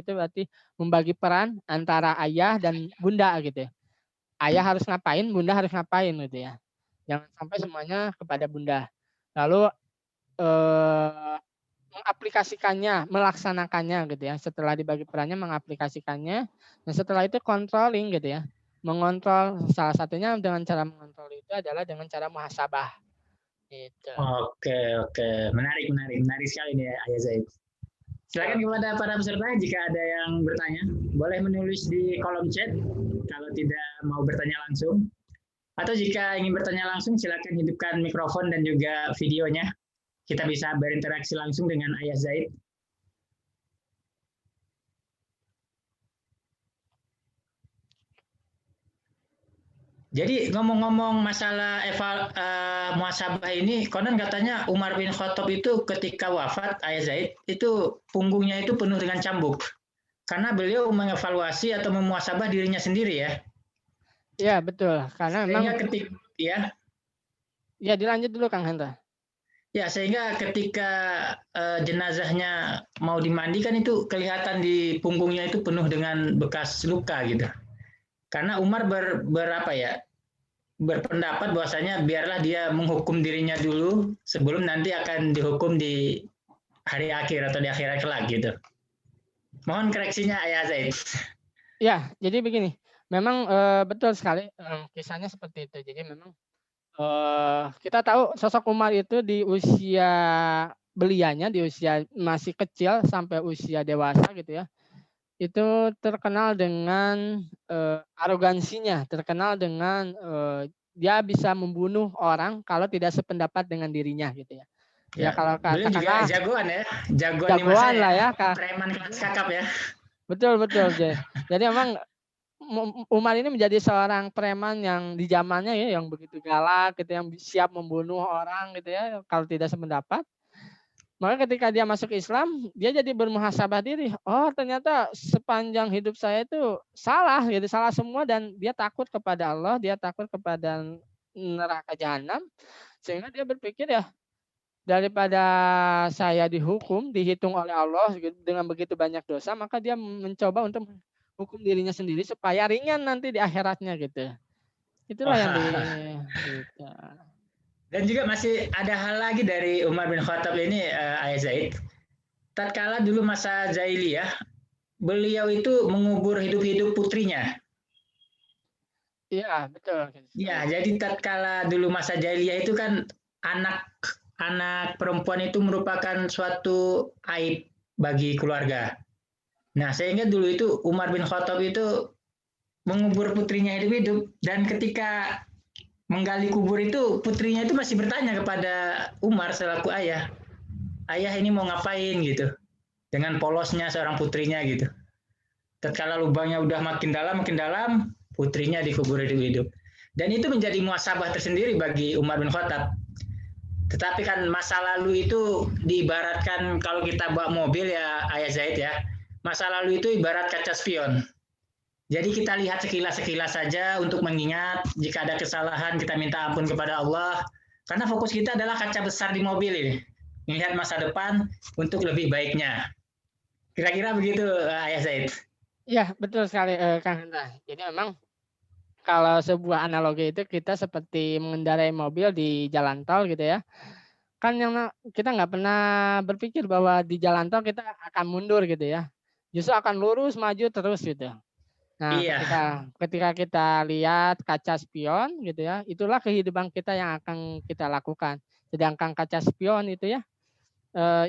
itu berarti membagi peran antara ayah dan bunda gitu ya. Ayah harus ngapain, bunda harus ngapain gitu ya. Jangan sampai semuanya kepada bunda. Lalu mengaplikasikannya, melaksanakannya gitu ya. Setelah dibagi perannya, mengaplikasikannya. Dan setelah itu controlling gitu ya. Mengontrol, salah satunya dengan cara mengontrol itu adalah dengan cara muhasabah. Gitu. Oke. Menarik sekali nih Ayah Zaid. Silakan kepada para peserta jika ada yang bertanya, boleh menulis di kolom chat kalau tidak mau bertanya langsung. Atau jika ingin bertanya langsung, silakan hidupkan mikrofon dan juga videonya. Kita bisa berinteraksi langsung dengan Ayah Zaid. Jadi ngomong-ngomong masalah muhasabah ini, konon katanya Umar bin Khattab itu ketika wafat Ayah Zaid itu punggungnya itu penuh dengan cambuk. Karena beliau mengevaluasi atau memuhasabah dirinya sendiri ya. Ya betul, karena memang. Ya. Ya dilanjut dulu Kang Hendra. Ya sehingga ketika jenazahnya mau dimandikan itu kelihatan di punggungnya itu penuh dengan bekas luka gitu. Karena Umar berpendapat bahwasanya biarlah dia menghukum dirinya dulu sebelum nanti akan dihukum di hari akhir atau di akhirat kelak gitu. Mohon koreksinya Ayah Zaid. Ya, jadi begini. Memang betul sekali kisahnya seperti itu. Jadi memang kita tahu sosok Umar itu di usia belianya, di usia masih kecil sampai usia dewasa gitu ya. itu terkenal dengan arogansinya, terkenal dengan dia bisa membunuh orang kalau tidak sependapat dengan dirinya gitu ya. Ya Ya, kalau beliau juga katakanlah jagoan ya, jagoan di jagoan masanya lah ya, ya, preman kelas kakap ya. betul betul. Jadi memang Umar ini menjadi seorang preman yang di zamannya ya yang begitu galak gitu, yang siap membunuh orang gitu ya kalau tidak sependapat. Maka ketika dia masuk Islam, dia jadi bermuhasabah diri. Oh, ternyata sepanjang hidup saya itu salah, gitu, salah semua dan dia takut kepada Allah, dia takut kepada neraka jahanam, sehingga dia berpikir ya daripada saya dihukum, dihitung oleh Allah gitu, dengan begitu banyak dosa, maka dia mencoba untuk hukum dirinya sendiri supaya ringan nanti di akhiratnya gitu. Itulah yang di Wah. gitu. Dan juga masih ada hal lagi dari Umar bin Khattab ini, Ayah Zaid. Tatkala dulu masa jahiliyah, beliau itu mengubur hidup-hidup putrinya. Iya, betul Ya, sekali. jadi tatkala dulu masa jahiliyah itu kan anak anak perempuan itu merupakan suatu aib bagi keluarga. Nah, sehingga dulu itu Umar bin Khattab itu mengubur putrinya hidup-hidup dan ketika menggali kubur itu putrinya itu masih bertanya kepada Umar selaku ayah, ayah ini mau ngapain gitu dengan polosnya seorang putrinya gitu. Tatkala lubangnya udah makin dalam, putrinya dikubur hidup-hidup. Dan itu menjadi muasabah tersendiri bagi Umar bin Khattab. Tetapi kan masa lalu itu diibaratkan kalau kita bawa mobil ya Ayah Zaid ya, masa lalu itu ibarat kaca spion. Jadi kita lihat sekilas-sekilas saja untuk mengingat jika ada kesalahan kita minta ampun kepada Allah. Karena fokus kita adalah kaca besar di mobil ini. Melihat masa depan untuk lebih baiknya. Kira-kira begitu Ayah Zaid. Iya, betul sekali Kang Hanta. Jadi memang kalau sebuah analogi itu kita seperti mengendarai mobil di jalan tol gitu ya. Kan kita nggak pernah berpikir bahwa di jalan tol kita akan mundur gitu ya. Justru akan lurus maju terus gitu. Nah, Iya, ketika kita lihat kaca spion gitu ya, itulah kehidupan kita yang akan kita lakukan. Sedangkan kaca spion itu ya,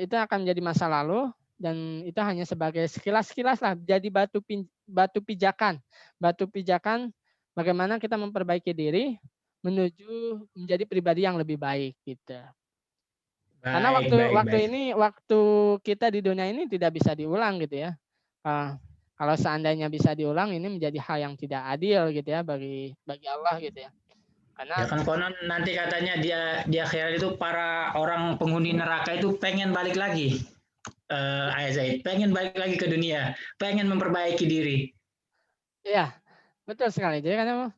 itu akan menjadi masa lalu dan itu hanya sebagai sekilas-sekilas lah, jadi batu pijakan, batu pijakan bagaimana kita memperbaiki diri menuju menjadi pribadi yang lebih baik gitu. Karena baik, waktu baik, waktu baik. ini waktu kita di dunia ini tidak bisa diulang gitu ya. Kalau seandainya bisa diulang ini menjadi hal yang tidak adil gitu ya bagi Allah gitu ya. Ya Karena kan konon nanti katanya dia di akhirat itu para orang penghuni neraka itu pengen balik lagi. Ayah Zaid, pengen balik lagi ke dunia, pengen memperbaiki diri. ya betul sekali. Jadi kan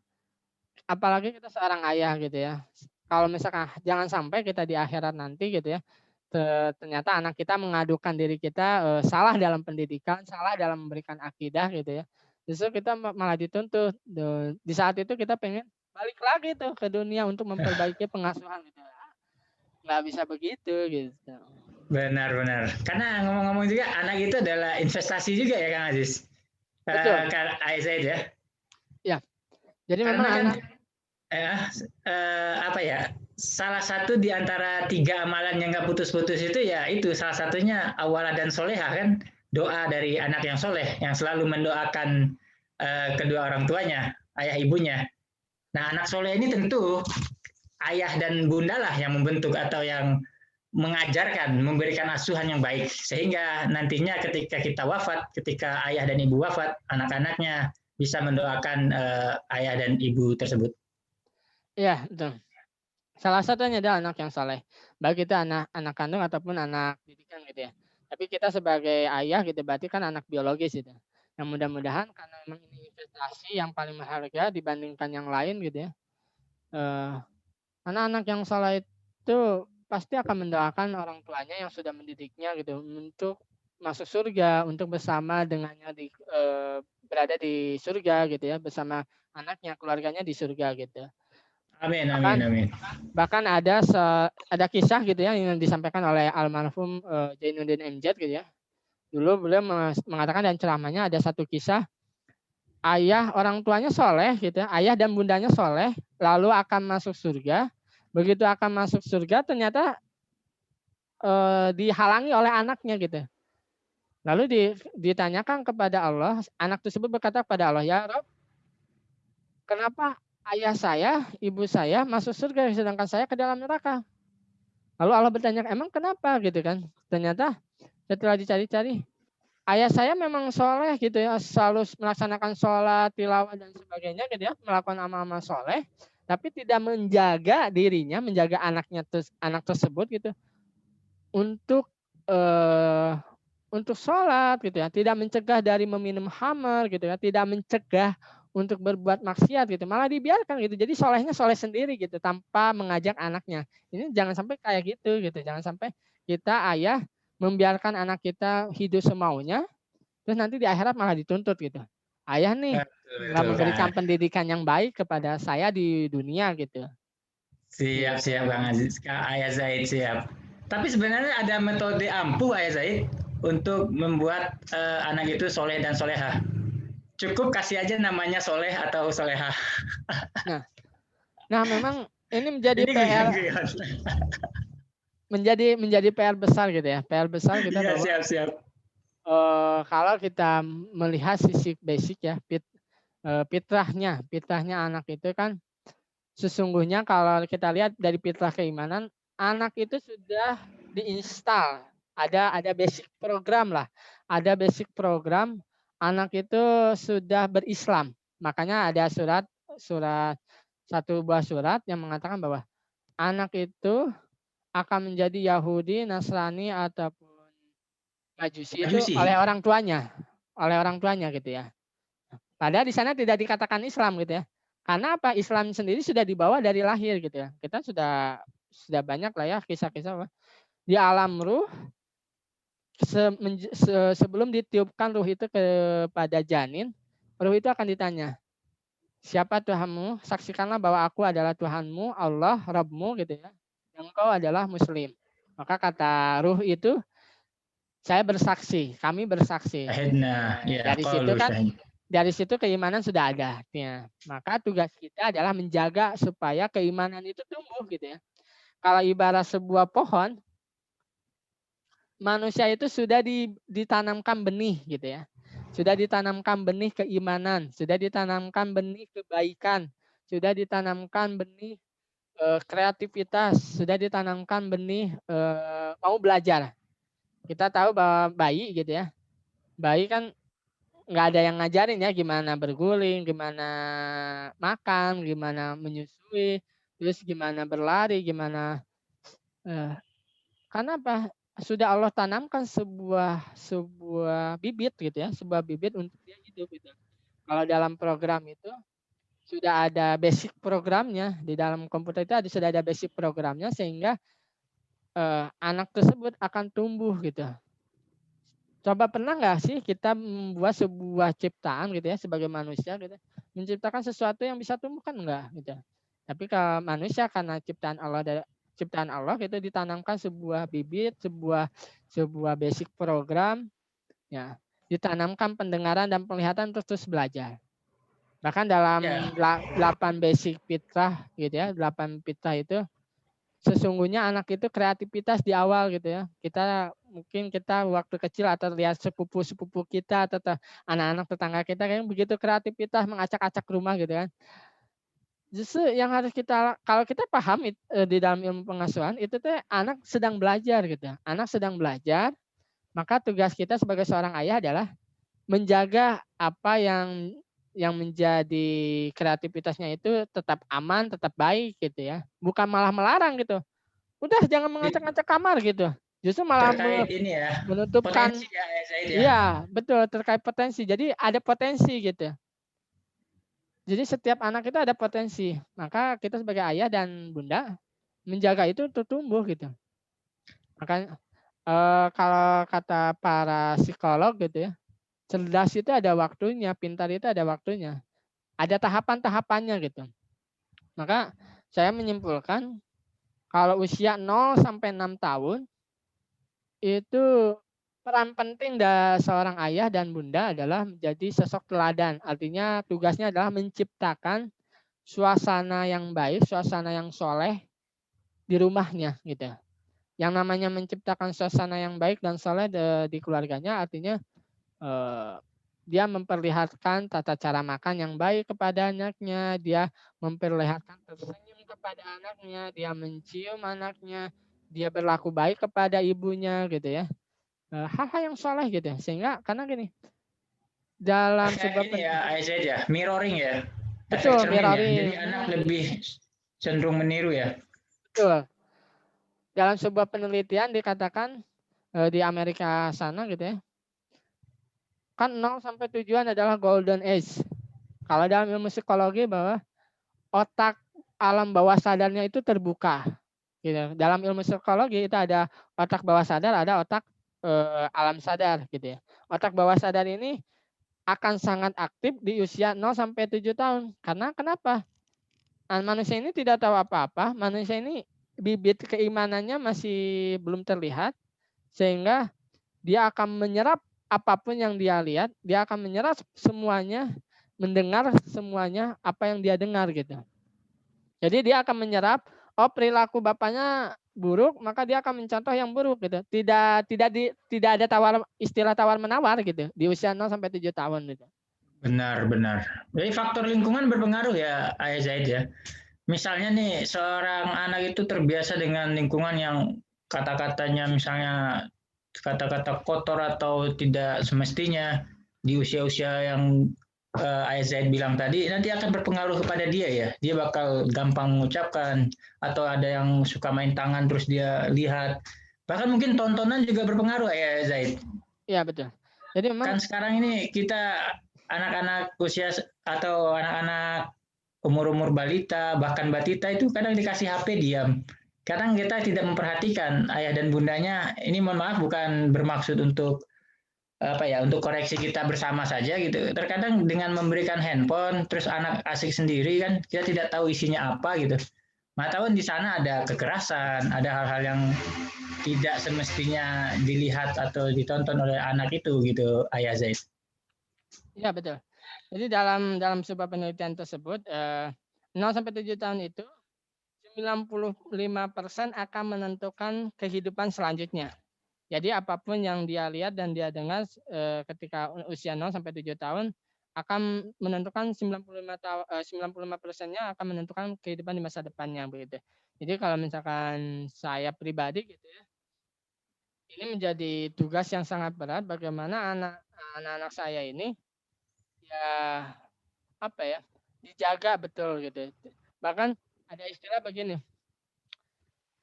apalagi kita seorang ayah gitu ya. Kalau misalkan jangan sampai kita di akhirat nanti gitu ya, ternyata anak kita mengadukan diri kita salah dalam pendidikan, salah dalam memberikan akidah gitu ya. Justru kita malah dituntut. Di saat itu kita pengen balik lagi tuh ke dunia untuk memperbaiki pengasuhan gitu. Nggak bisa begitu gitu. Benar-benar. Karena ngomong-ngomong juga anak itu adalah investasi juga ya Kang Aziz. Betul. Kak Ayah Zaid ya. Ya. Jadi memang Karena kan anak apa ya? Salah satu di antara 3 amalan yang nggak putus-putus itu ya itu salah satunya awala dan solehah kan doa dari anak yang soleh yang selalu mendoakan kedua orang tuanya, ayah ibunya. Nah anak soleh ini tentu ayah dan bunda lah yang membentuk atau yang mengajarkan, memberikan asuhan yang baik sehingga nantinya ketika kita wafat, ketika ayah dan ibu wafat, anak-anaknya bisa mendoakan ayah dan ibu tersebut. ya betul. Salah satunya adalah anak yang saleh. Baik itu anak kandung ataupun anak didikan gitu ya. Tapi kita sebagai ayah gitu berarti kan anak biologis gitu. Yang mudah-mudahan karena memang ini investasi yang paling berharga dibandingkan yang lain gitu ya. Eh, Karena anak yang saleh itu pasti akan mendoakan orang tuanya yang sudah mendidiknya gitu untuk masuk surga, untuk bersama dengannya berada di surga gitu ya, bersama anaknya, keluarganya di surga gitu. Amin, Bahkan amin, amin. bahkan ada kisah gitu ya yang disampaikan oleh almarhum Zainuddin MZ gitu ya. Dulu beliau mengatakan dan ceramahnya ada satu kisah ayah orang tuanya soleh gitu ya, ayah dan bundanya soleh, lalu akan masuk surga. Begitu akan masuk surga ternyata dihalangi oleh anaknya gitu. Lalu ditanyakan kepada Allah, anak tersebut berkata kepada Allah, ya Rob, kenapa ayah saya, ibu saya masuk surga sedangkan saya ke dalam neraka? Lalu Allah bertanya, emang kenapa gitu kan? Ternyata setelah dicari-cari, ayah saya memang soleh gitu ya, selalu melaksanakan sholat, tilawah dan sebagainya gitu ya, melakukan amal-amal soleh, tapi tidak menjaga dirinya, menjaga anak tersebut gitu untuk eh, untuk sholat gitu ya, tidak mencegah dari meminum khamar gitu ya, tidak mencegah untuk berbuat maksiat gitu, malah dibiarkan gitu. Jadi solehnya soleh sendiri gitu, tanpa mengajak anaknya. Ini jangan sampai kayak gitu, jangan sampai kita ayah membiarkan anak kita hidup semaunya, terus nanti di akhirat malah dituntut gitu. Ayah nih Betul, nggak betul, memberikan Kak. pendidikan yang baik kepada saya di dunia gitu. Siap, Gitu. siap Bang Aziz. Kak Ayah Zaid siap. Tapi sebenarnya ada metode ampuh Ayah Zaid untuk membuat anak itu soleh dan soleha. Cukup kasih aja namanya soleh atau soleha. Nah, nah memang ini menjadi Ini PR guyon. menjadi PR besar gitu ya. PR besar kita Iya, bahwa siap, siap. kalau kita melihat sisi basic ya, fitrahnya anak itu kan sesungguhnya kalau kita lihat dari fitrah keimanan, anak itu sudah diinstal, ada basic program lah, ada basic program anak itu sudah berislam. Makanya ada surat satu buah surat yang mengatakan bahwa anak itu akan menjadi Yahudi, Nasrani ataupun Majusi itu Majusi. oleh orang tuanya gitu ya. Padahal di sana tidak dikatakan Islam gitu ya. Karena apa? Islam sendiri sudah dibawa dari lahir gitu ya. Kita sudah banyak lah ya kisah-kisah di alam ruh sebelum ditiupkan ruh itu kepada janin, ruh itu akan ditanya, siapa Tuhanmu? Saksikanlah bahwa aku adalah Tuhanmu, Allah, Rabbmu gitu ya. Dan engkau adalah Muslim. Maka kata ruh itu, saya bersaksi, kami bersaksi. Syahidna. Ya, Dari situ qalu kan, syahid. dari situ keimanan sudah ada. Ya. Maka tugas kita adalah menjaga supaya keimanan itu tumbuh gitu ya. Kalau ibarat sebuah pohon, manusia itu sudah ditanamkan benih gitu ya. Sudah ditanamkan benih keimanan, sudah ditanamkan benih kebaikan, sudah ditanamkan benih kreativitas, sudah ditanamkan benih mau belajar. Kita tahu bahwa bayi gitu ya, bayi kan nggak ada yang ngajarin ya gimana berguling, gimana makan, gimana menyusui, terus gimana berlari, gimana eh, karena apa? Sudah Allah tanamkan sebuah bibit gitu ya, sebuah bibit untuk dia hidup gitu. Kalau dalam program itu sudah ada basic programnya di dalam komputer itu sudah ada basic programnya sehingga anak tersebut akan tumbuh gitu. Coba pernah nggak sih kita membuat sebuah ciptaan gitu ya sebagai manusia gitu, menciptakan sesuatu yang bisa tumbuh kan enggak gitu. Tapi kalau manusia karena ciptaan Allah itu ditanamkan sebuah bibit, sebuah basic program ya, ditanamkan pendengaran dan penglihatan terus belajar. Bahkan dalam Ya, 8 basic fitrah gitu ya, 8 fitrah itu sesungguhnya anak itu kreativitas di awal gitu ya. Mungkin kita waktu kecil atau lihat sepupu-sepupu kita atau anak-anak tetangga kita kan begitu kreativitas mengacak-acak rumah gitu kan. Justru yang harus kita kalau kita paham di dalam ilmu pengasuhan itu tuh anak sedang belajar gitu. Anak sedang belajar, maka tugas kita sebagai seorang ayah adalah menjaga apa yang menjadi kreativitasnya itu tetap aman, tetap baik gitu ya. Bukan malah melarang gitu. Udah jangan mengacak-ngacak kamar gitu. Justru malah terkait ini ya, menutupkan, potensi ya Ayah Zaid ya. iya betul terkait potensi. Jadi ada potensi gitu. Jadi setiap anak itu ada potensi. Maka kita sebagai ayah dan bunda menjaga itu untuk tumbuh gitu. Makanya kalau kata para psikolog gitu ya, cerdas itu ada waktunya, pintar itu ada waktunya. Ada tahapan-tahapannya gitu. Maka saya menyimpulkan kalau usia 0 sampai 6 tahun itu peran penting dari seorang ayah dan bunda adalah menjadi sosok teladan. Artinya tugasnya adalah menciptakan suasana yang baik, suasana yang soleh di rumahnya gitu. Yang namanya menciptakan suasana yang baik dan soleh di keluarganya artinya eh, dia memperlihatkan tata cara makan yang baik kepada anaknya, dia memperlihatkan tersenyum kepada anaknya, dia mencium anaknya, dia berlaku baik kepada ibunya gitu ya. Hal-hal yang soleh gitu ya. Sehingga karena gini, dalam Efek sebuah ini ya, AZ ya, mirroring ya, efek betul cermin ya. Jadi mirroring, anak lebih cenderung meniru ya. betul. Dalam sebuah penelitian dikatakan di Amerika sana gitu ya. Kan 0 sampai tujuan adalah golden age. Kalau dalam ilmu psikologi bahwa otak alam bawah sadarnya itu terbuka. Gitu. Dalam ilmu psikologi itu ada otak bawah sadar, ada otak alam sadar gitu ya. Otak bawah sadar ini akan sangat aktif di usia 0 sampai 7 tahun. Karena kenapa? Manusia ini tidak tahu apa-apa, manusia ini bibit keimanannya masih belum terlihat sehingga dia akan menyerap apapun yang dia lihat, dia akan menyerap semuanya, mendengar semuanya apa yang dia dengar gitu. Jadi dia akan menyerap, oh perilaku bapaknya buruk, maka dia akan mencontoh yang buruk gitu. Tidak ada istilah tawar menawar gitu di usia 0 sampai 7 tahun gitu. Benar, benar. Jadi faktor lingkungan berpengaruh ya, Ayah Zaid ya. Misalnya nih, seorang anak itu terbiasa dengan lingkungan yang kata-katanya misalnya kata-kata kotor atau tidak semestinya di usia-usia yang Ayah Zaid bilang tadi, nanti akan berpengaruh kepada dia ya. Dia bakal gampang mengucapkan, atau ada yang suka main tangan terus dia lihat. Bahkan mungkin tontonan juga berpengaruh ya Zaid. Iya betul. Jadi memang Kan sekarang ini kita anak-anak usia atau anak-anak umur-umur balita bahkan batita itu kadang dikasih HP diam. Kadang kita tidak memperhatikan ayah dan bundanya. Ini mohon maaf bukan bermaksud untuk apa ya, untuk koreksi kita bersama saja gitu. Terkadang dengan memberikan handphone terus anak asik sendiri kan kita tidak tahu isinya apa gitu. Mengetahui di sana ada kekerasan, ada hal-hal yang tidak semestinya dilihat atau ditonton oleh anak itu gitu, Ayah Zaid. iya betul. Jadi dalam sebuah penelitian tersebut 0 sampai 7 tahun itu 95% akan menentukan kehidupan selanjutnya. Jadi apapun yang dia lihat dan dia dengar ketika usia 0 sampai 7 tahun akan menentukan 95%-nya akan menentukan kehidupan di masa depannya begitu. Jadi kalau misalkan saya pribadi gitu ya, ini menjadi tugas yang sangat berat bagaimana anak-anak saya ini ya apa ya dijaga betul gitu. Bahkan ada istilah begini,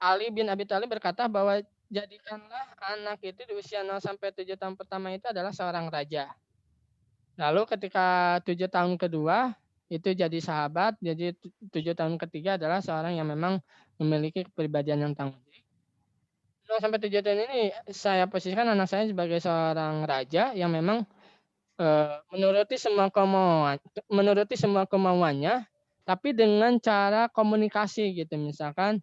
Ali bin Abi Thalib berkata bahwa jadikanlah anak itu di usia 0 sampai 7 tahun pertama itu adalah seorang raja. Lalu ketika 7 tahun kedua itu jadi sahabat, jadi 7 tahun ketiga adalah seorang yang memang memiliki kepribadian yang tangguh. 0 sampai 7 tahun ini saya posisikan anak saya sebagai seorang raja yang memang menuruti semua kemauannya, tapi dengan cara komunikasi gitu. Misalkan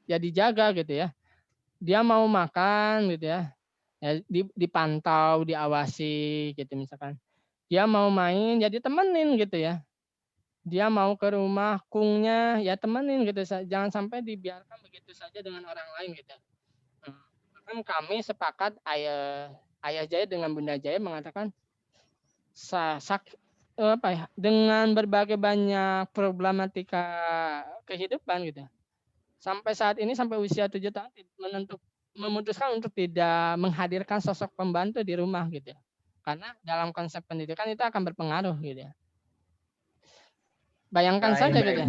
ya dijaga gitu ya. Dia mau makan gitu ya, dipantau, diawasi gitu misalkan. Dia mau main ya ditemenin gitu ya. Dia mau ke rumah kungnya ya temenin gitu. Jangan sampai dibiarkan begitu saja dengan orang lain gitu. Bahkan kami sepakat Ayah Jaya dengan Bunda Jaya mengatakan apa ya, dengan berbagai banyak problematika kehidupan gitu. Sampai saat ini sampai usia 7 tahun memutuskan untuk tidak menghadirkan sosok pembantu di rumah gitu ya. Karena dalam konsep pendidikan itu akan berpengaruh gitu ya. Bayangkan saja gitu ya.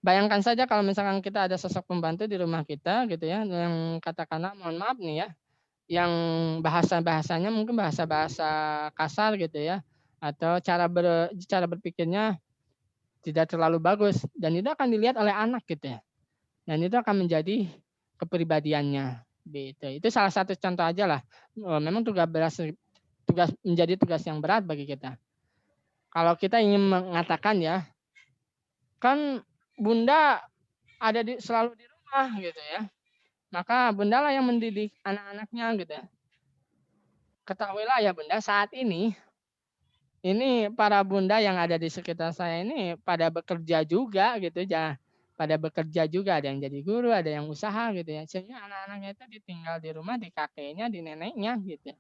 Bayangkan saja kalau misalkan kita ada sosok pembantu di rumah kita gitu ya, yang katakanlah mohon maaf nih ya, yang bahasanya mungkin bahasa-bahasa kasar gitu ya, atau cara berpikirnya tidak terlalu bagus dan itu akan dilihat oleh anak gitu ya. Dan itu akan menjadi kepribadiannya gitu. Itu salah satu contoh aja lah. Memang menjadi tugas yang berat bagi kita. Kalau kita ingin mengatakan ya, kan Bunda selalu di rumah gitu ya. Maka Bunda lah yang mendidik anak-anaknya gitu. Ketahuilah ya Bunda, saat ini para bunda yang ada di sekitar saya ini pada bekerja juga gitu ya. pada bekerja juga, ada yang jadi guru, ada yang usaha gitu ya. Sehingga anak-anaknya itu ditinggal di rumah di kakeknya, di neneknya gitu.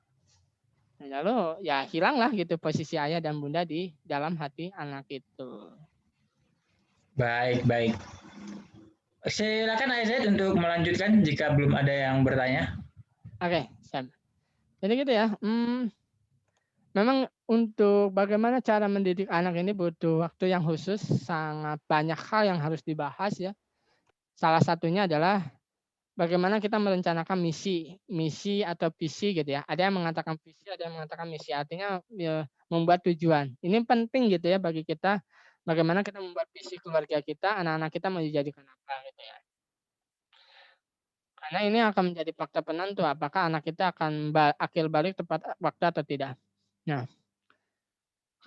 Nah, lalu ya hilanglah gitu posisi ayah dan bunda di dalam hati anak itu. Baik, baik. Silakan Ayah Zaid untuk melanjutkan jika belum ada yang bertanya. Oke, siap. Jadi gitu ya. Memang untuk bagaimana cara mendidik anak ini butuh waktu yang khusus, sangat banyak hal yang harus dibahas ya. Salah satunya adalah bagaimana kita merencanakan misi atau visi gitu ya. Ada yang mengatakan visi, ada yang mengatakan misi. Artinya ya, membuat tujuan. Ini penting gitu ya bagi kita. Bagaimana kita membuat visi keluarga kita, anak-anak kita mau dijadikan apa gitu ya. Karena ini akan menjadi faktor penentu apakah anak kita akan akil balik tepat waktu atau tidak. Nah,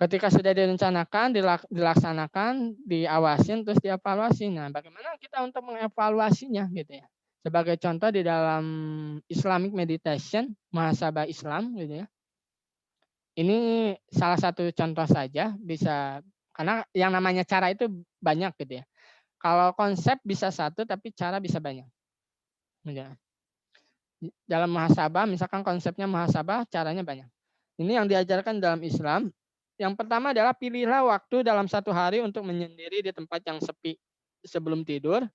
ketika sudah direncanakan, dilaksanakan, diawasin, terus dievaluasi. Nah, bagaimana kita untuk mengevaluasinya gitu ya. Sebagai contoh di dalam Islamic meditation, muhasabah Islam gitu ya. Ini salah satu contoh saja bisa karena yang namanya cara itu banyak gitu ya. Kalau konsep bisa satu tapi cara bisa banyak. Gitu ya. Dalam muhasabah misalkan konsepnya muhasabah, caranya banyak. Ini yang diajarkan dalam Islam. Yang pertama adalah pilihlah waktu dalam satu hari untuk menyendiri di tempat yang sepi sebelum tidur.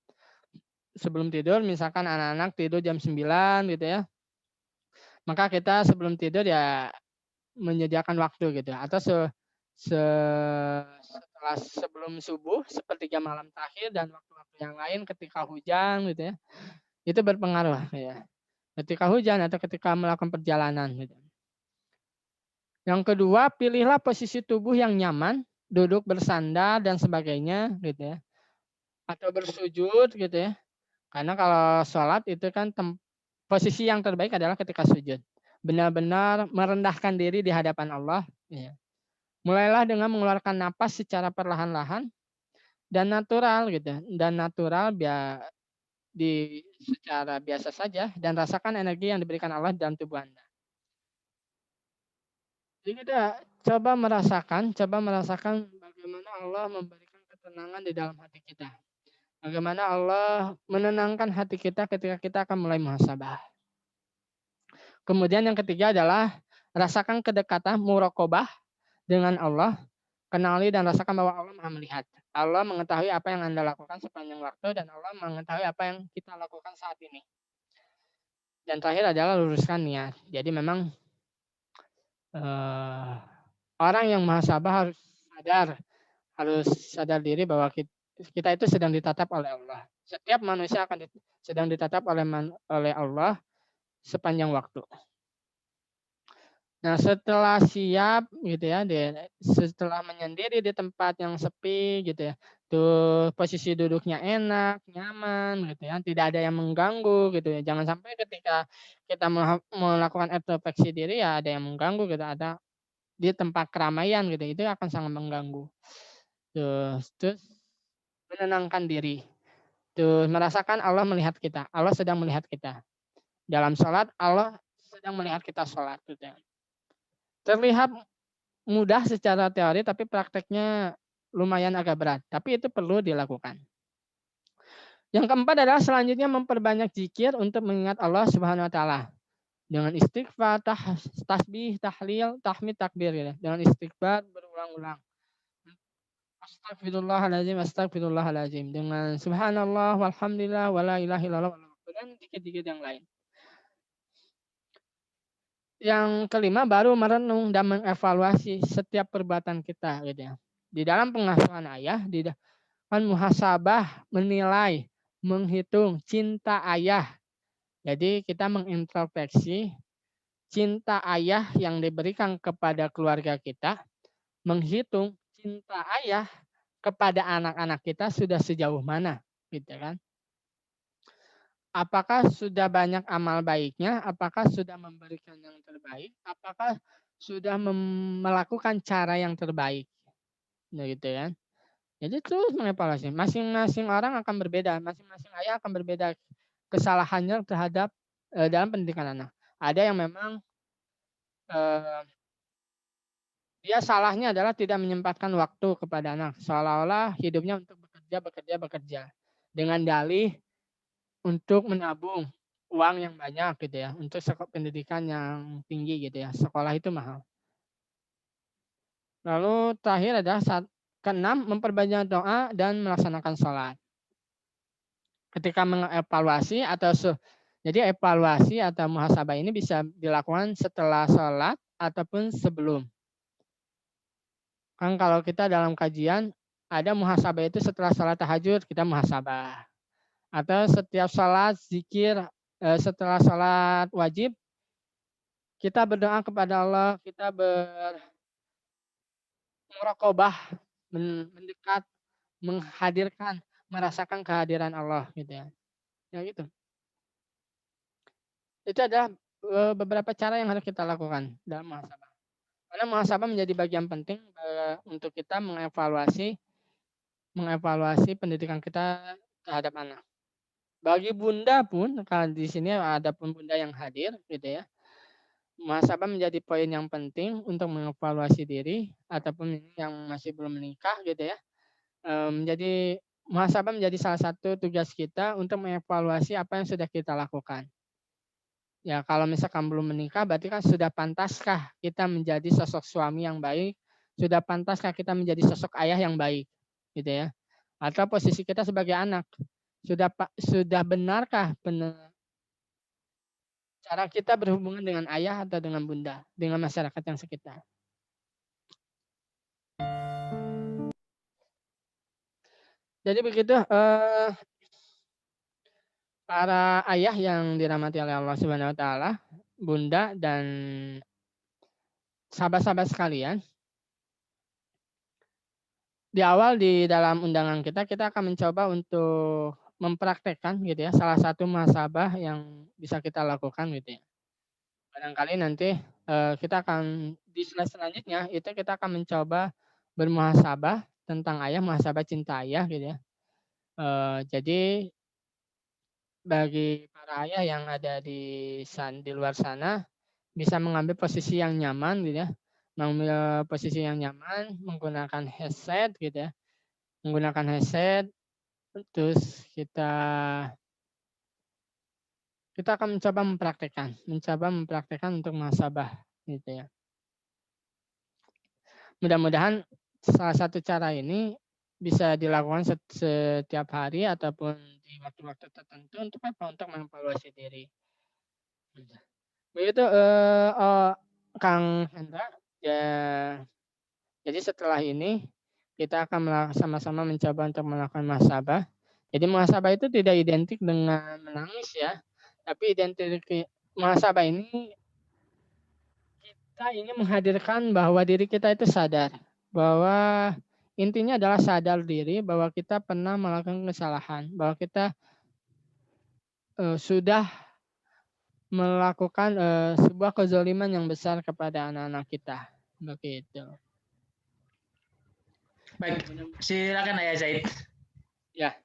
Sebelum tidur misalkan anak-anak tidur jam 9 gitu ya. Maka kita sebelum tidur ya menyediakan waktu gitu atau setelah sebelum subuh sepertiga malam terakhir dan waktu-waktu yang lain ketika hujan gitu ya. Itu berpengaruh ya. Ketika hujan atau ketika melakukan perjalanan gitu. Yang kedua, pilihlah posisi tubuh yang nyaman, duduk bersandar dan sebagainya gitu ya. Atau bersujud gitu ya. Karena kalau sholat itu kan posisi yang terbaik adalah ketika sujud. Benar-benar merendahkan diri di hadapan Allah. Ya. Mulailah dengan mengeluarkan napas secara perlahan-lahan dan natural gitu. Dan natural biar secara biasa saja dan rasakan energi yang diberikan Allah dalam tubuh Anda. Jadi kita coba merasakan bagaimana Allah memberikan ketenangan di dalam hati kita. Bagaimana Allah menenangkan hati kita ketika kita akan mulai muhasabah. Kemudian yang ketiga adalah rasakan kedekatan muraqabah dengan Allah. Kenali dan rasakan bahwa Allah Maha melihat. Allah mengetahui apa yang Anda lakukan sepanjang waktu dan Allah mengetahui apa yang kita lakukan saat ini. Dan terakhir adalah luruskan niat. Jadi memang orang yang muhasabah harus sadar diri bahwa kita itu sedang ditatap oleh Allah. Setiap manusia akan sedang ditatap oleh Allah sepanjang waktu. Nah, setelah siap gitu ya, setelah menyendiri di tempat yang sepi gitu ya, tuh posisi duduknya enak, nyaman gitu ya, tidak ada yang mengganggu gitu ya. Jangan sampai ketika kita melakukan introspeksi diri ya ada yang mengganggu gitu, ada di tempat keramaian gitu, itu akan sangat mengganggu. Terus menenangkan diri. Tuh merasakan Allah melihat kita, Allah sedang melihat kita. Dalam sholat Allah sedang melihat kita sholat gitu ya. Terlihat mudah secara teori tapi prakteknya lumayan agak berat, tapi itu perlu dilakukan. Yang keempat adalah selanjutnya memperbanyak zikir untuk mengingat Allah Subhanahu wa taala. Dengan istighfar, tasbih, tahlil, tahmid, takbir ya. Dengan istighfar berulang-ulang. Astagfirullahaladzim, astagfirullahaladzim. Dengan subhanallah, walhamdulillah, wala ilaha illallah, dan dikit-dikit yang lain. Yang kelima baru merenung dan mengevaluasi setiap perbuatan kita gitu ya. Di dalam pengasuhan ayah, kan muhasabah, menilai, menghitung cinta ayah. Jadi kita mengintrospeksi cinta ayah yang diberikan kepada keluarga kita, menghitung cinta ayah kepada anak-anak kita sudah sejauh mana gitu kan. Apakah sudah banyak amal baiknya? Apakah sudah memberikan yang terbaik? Apakah sudah melakukan cara yang terbaik? Nah, gitu ya. Jadi terus mengevaluasi. Masing-masing orang akan berbeda. Masing-masing ayah akan berbeda kesalahannya terhadap dalam pendidikan anak. Ada yang memang dia salahnya adalah tidak menyempatkan waktu kepada anak. Seolah-olah hidupnya untuk bekerja. dengan dalih untuk menabung uang yang banyak gitu ya, untuk pendidikan yang tinggi gitu ya. Sekolah itu mahal. Lalu terakhir adalah keenam, memperbanyak doa dan melaksanakan sholat. Ketika mengevaluasi jadi evaluasi atau muhasabah ini bisa dilakukan setelah sholat ataupun sebelum. Kan kalau kita dalam kajian ada muhasabah itu setelah sholat tahajud kita muhasabah. Atau setiap sholat zikir setelah sholat wajib kita berdoa kepada Allah, kita bermuraqabah, mendekat, menghadirkan, merasakan kehadiran Allah gitu ya. Ya gitu. Itu adalah beberapa cara yang harus kita lakukan dalam muhasabah. Karena muhasabah menjadi bagian penting untuk kita mengevaluasi pendidikan kita terhadap anak. Bagi bunda pun, kalau di sini ada pun bunda yang hadir gitu ya. Muhasabah menjadi poin yang penting untuk mengevaluasi diri ataupun yang masih belum menikah gitu ya. Menjadi muhasabah menjadi salah satu tugas kita untuk mengevaluasi apa yang sudah kita lakukan. Ya, kalau misalkan belum menikah berarti kan sudah pantaskah kita menjadi sosok suami yang baik? Sudah pantaskah kita menjadi sosok ayah yang baik? Gitu ya. Atau posisi kita sebagai anak. Sudah benarkah cara kita berhubungan dengan ayah atau dengan bunda, dengan masyarakat yang sekitar? Jadi begitu para ayah yang dirahmati oleh Allah Subhanahu wa taala, bunda dan sahabat-sahabat sekalian. Di awal di dalam undangan kita akan mencoba untuk mempraktekkan gitu ya salah satu muhasabah yang bisa kita lakukan gitu ya. Barangkali nanti kita akan di slide selanjutnya itu kita akan mencoba bermuhasabah tentang ayah, muhasabah cinta ayah gitu ya. Jadi bagi para ayah yang ada di luar sana bisa mengambil posisi yang nyaman gitu ya. Mengambil posisi yang nyaman menggunakan headset gitu ya. Menggunakan headset terus kita akan mencoba mempraktekkan untuk muhasabah gitu ya. Mudah-mudahan salah satu cara ini bisa dilakukan setiap hari ataupun di waktu-waktu tertentu untuk apa? Untuk mengevaluasi diri. Begitu Kang Hendra. Ya, jadi setelah ini kita akan sama-sama mencoba untuk melakukan muhasabah. Jadi muhasabah itu tidak identik dengan menangis ya, tapi identik muhasabah ini kita ingin menghadirkan bahwa diri kita itu sadar, bahwa intinya adalah sadar diri bahwa kita pernah melakukan kesalahan, bahwa kita sudah melakukan sebuah kezaliman yang besar kepada anak-anak kita, begitu. Baik, silakan Ayah Zaid. Ya.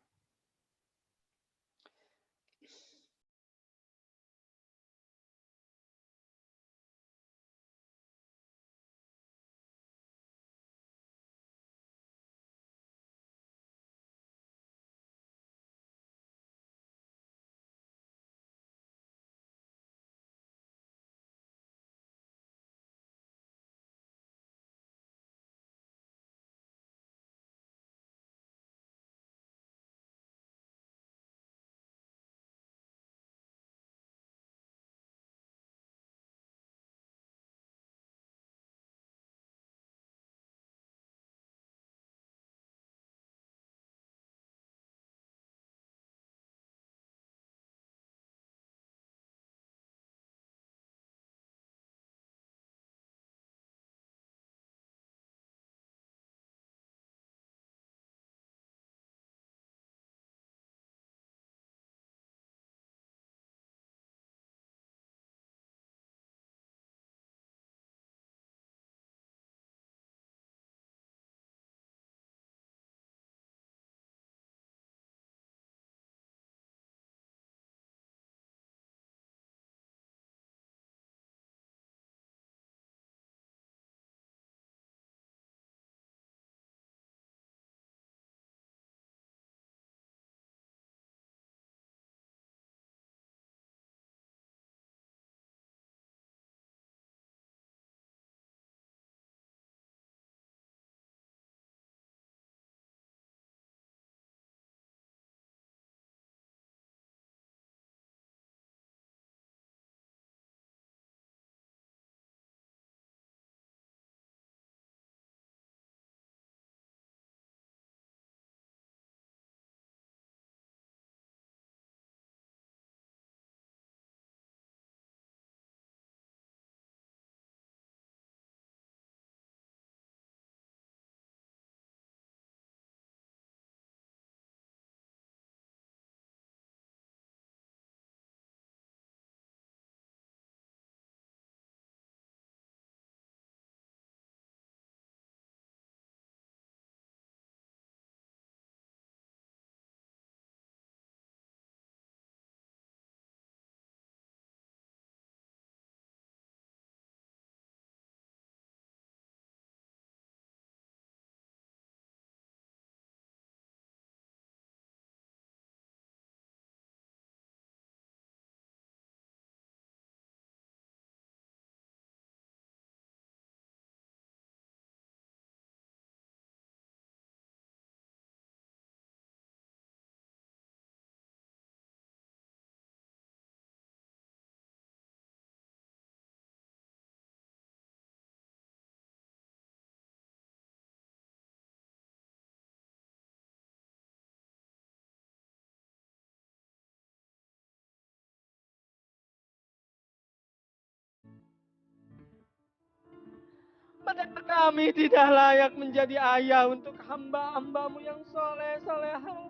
Kami tidak layak menjadi ayah untuk hamba-hambamu yang soleh solehah.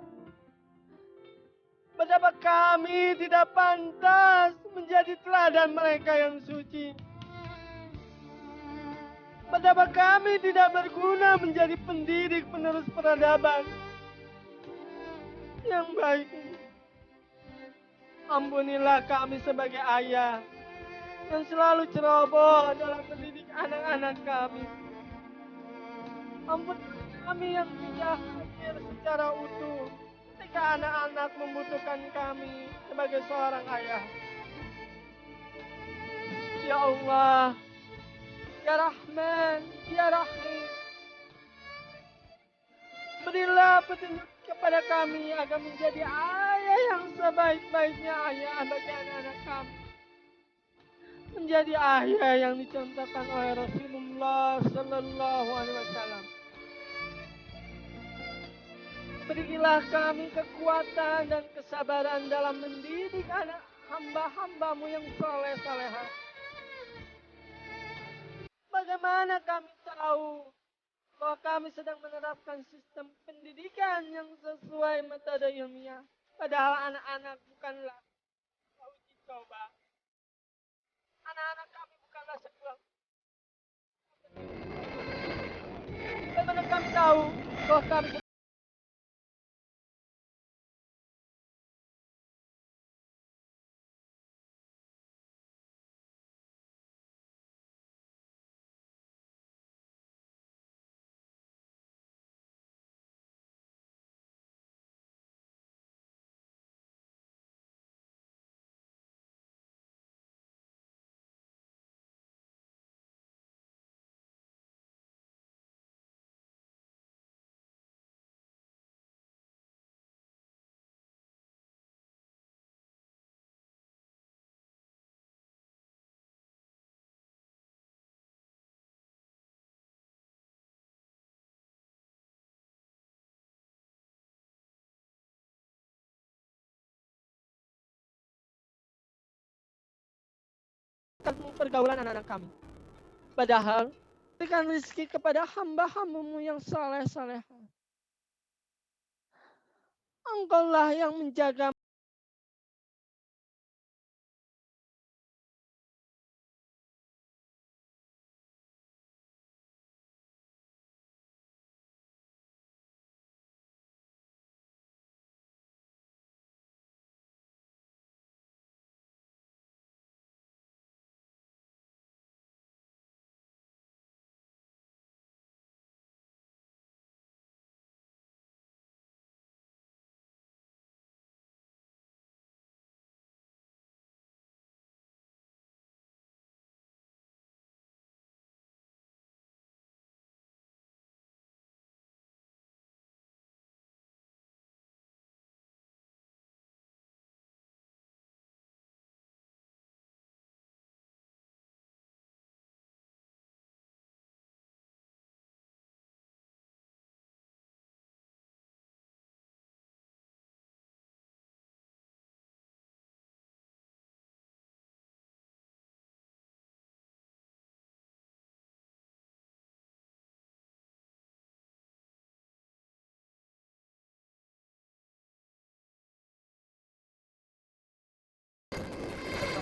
Betapa kami tidak pantas menjadi teladan mereka yang suci. Betapa kami tidak berguna menjadi pendidik penerus peradaban yang baik. Ampunilah kami sebagai ayah yang selalu ceroboh dalam mendidik anak-anak kami. Ampunilah kami yang tidak hadir secara utuh ketika anak-anak membutuhkan kami sebagai seorang ayah. Ya Allah, Ya Rahman, Ya Rahim, berilah petunjuk kepada kami agar menjadi ayah yang sebaik-baiknya ayah bagi anak-anak kami. Menjadi ayah yang dicontohkan oleh Rasulullah Sallallahu Alaihi Wasallam. Berilah kami kekuatan dan kesabaran dalam mendidik anak hamba-hambamu yang soleh-solehah. Bagaimana kami tahu bahwa kami sedang menerapkan sistem pendidikan yang sesuai metode ilmiah, padahal anak-anak bukanlah uji coba. Anak-anak kami bukanlah sebuah. Bagaimana kami tahu bahwa kami pergaulan anak-anak kami. Padahal berikan rezeki kepada hamba-hambamu yang saleh-saleh. Engkaulah yang menjaga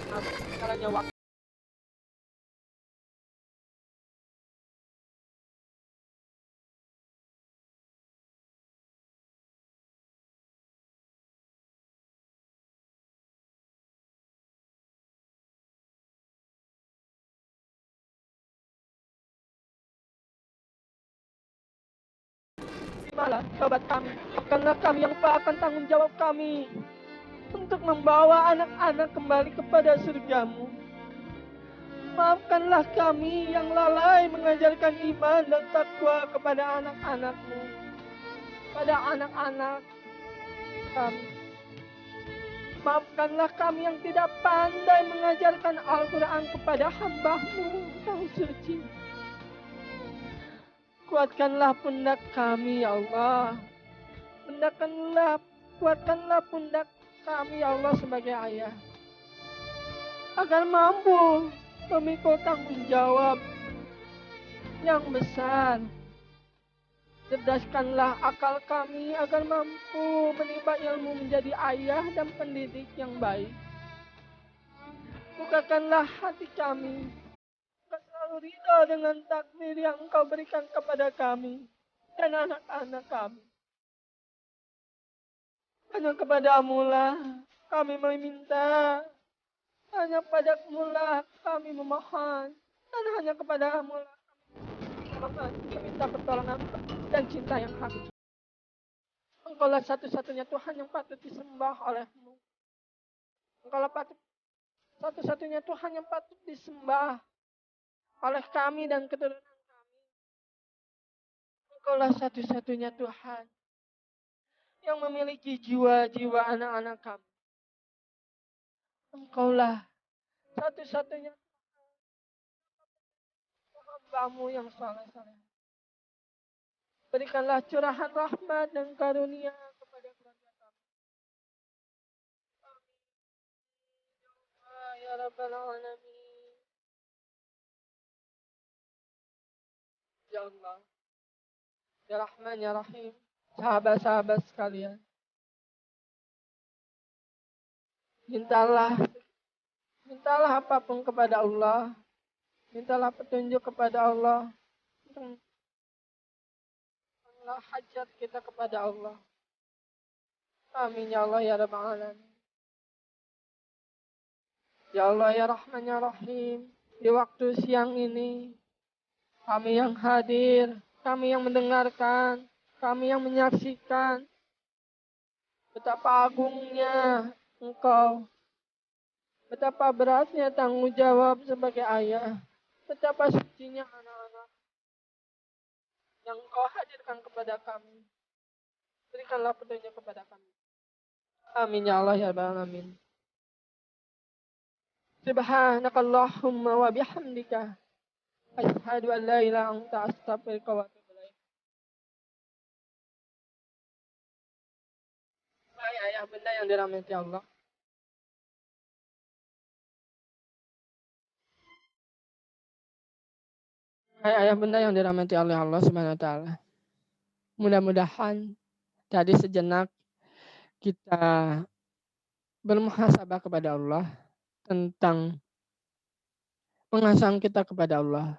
segalanya waktu. Terimalah taubat kami, karena kami yang akan tanggung jawab kami untuk membawa anak-anak kembali kepada surgamu. Maafkanlah kami yang lalai mengajarkan iman dan takwa kepada anak-anakmu, pada anak-anak kami. Maafkanlah kami yang tidak pandai mengajarkan Al-Quran kepada hamba-Mu yang suci. Kuatkanlah pundak kami, ya Allah. Kuatkanlah pundak kami, ya Allah, sebagai ayah, agar mampu memikul tanggung jawab yang besar. Cerdaskanlah akal kami agar mampu menimba ilmu menjadi ayah dan pendidik yang baik. Bukakanlah hati kami agar selalu ridha dengan takdir yang Engkau berikan kepada kami dan anak-anak kami. Hanya kepadamu lah kami meminta, hanya kepadamu lah kami memohon, dan hanya kepadamu lah kami meminta pertolongan dan cinta yang hakiki. Engkaulah satu-satunya Tuhan yang patut disembah olehmu. Engkaulah satu-satunya Tuhan yang patut disembah oleh kami dan keturunan kami. Engkaulah satu-satunya Tuhan yang memiliki jiwa-jiwa anak-anak kami. Engkaulah satu-satunya hambamu yang saleh-saleh. Berikanlah curahan rahmat dan karunia kepada keluarga kami. Amin. Ya Rabbal Alamin. Ya Allah. Ya Rahman, Ya Rahim. Sahabat-sahabat sekalian. Mintalah apapun kepada Allah. Mintalah petunjuk kepada Allah. Mintalah hajat kita kepada Allah. Amin ya Allah ya Rabbal Alamin. Ya Allah ya Rahman ya Rahim. Di waktu siang ini, kami yang hadir, kami yang mendengarkan, kami yang menyaksikan, betapa agungnya Engkau, betapa beratnya tanggung jawab sebagai ayah, betapa sucinya anak-anak yang Engkau hadirkan kepada kami. Berikanlah petunjuk kepada kami. Amin ya Allah ya Rabbal Alamin. Subhanakallahumma wa bihamdika asyhadu an la ilaha illa anta astaghfiruka wa atubu ilaik. Hai ayah bunda yang dirahmati Allah. Hai ayah bunda yang dirahmati oleh Allah Subhanahu wa taala. Mudah-mudahan tadi sejenak kita bermuhasabah kepada Allah tentang pengasahan kita kepada Allah.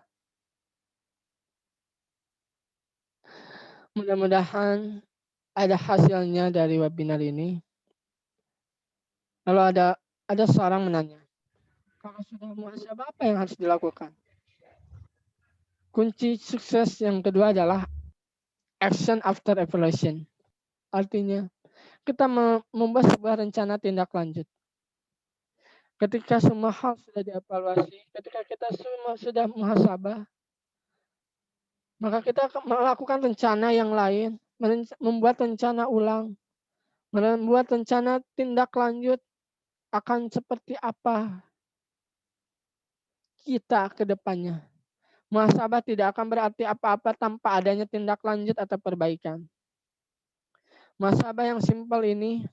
Mudah-mudahan ada hasilnya dari webinar ini. Lalu ada seorang menanya, kalau sudah muhasabah apa yang harus dilakukan? Kunci sukses yang kedua adalah action after evaluation. Artinya, kita membuat sebuah rencana tindak lanjut. Ketika semua hal sudah dievaluasi, ketika kita semua sudah muhasabah, maka kita melakukan rencana yang lain, membuat rencana ulang, membuat rencana tindak lanjut akan seperti apa kita ke depannya. Muhasabah tidak akan berarti apa-apa tanpa adanya tindak lanjut atau perbaikan. Muhasabah yang simpel ini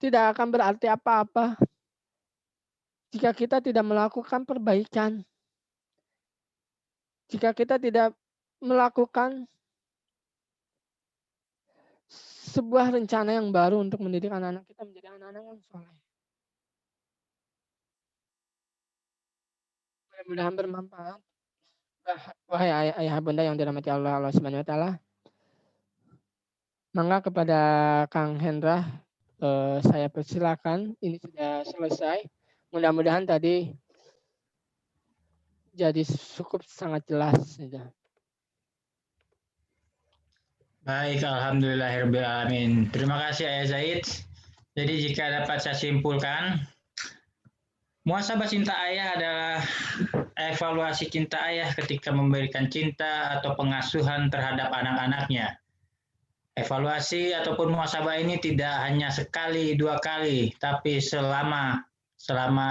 tidak akan berarti apa-apa jika kita tidak melakukan perbaikan. Jika kita tidak melakukan sebuah rencana yang baru untuk mendidik anak-anak kita menjadi anak-anak yang soleh. Mudah-mudahan bermanfaat. Wahai ayah bunda yang dirahmati Allah Subhanahu wa taala. Maka kepada Kang Hendra saya persilakan, ini sudah selesai. Mudah-mudahan tadi jadi cukup sangat jelas. Baik, alhamdulillahirabbil alamin. Terima kasih Ayah Zaid. Jadi jika dapat saya simpulkan, muhasabah cinta ayah adalah evaluasi cinta ayah ketika memberikan cinta atau pengasuhan terhadap anak-anaknya. Evaluasi ataupun muhasabah ini tidak hanya sekali, dua kali, tapi selama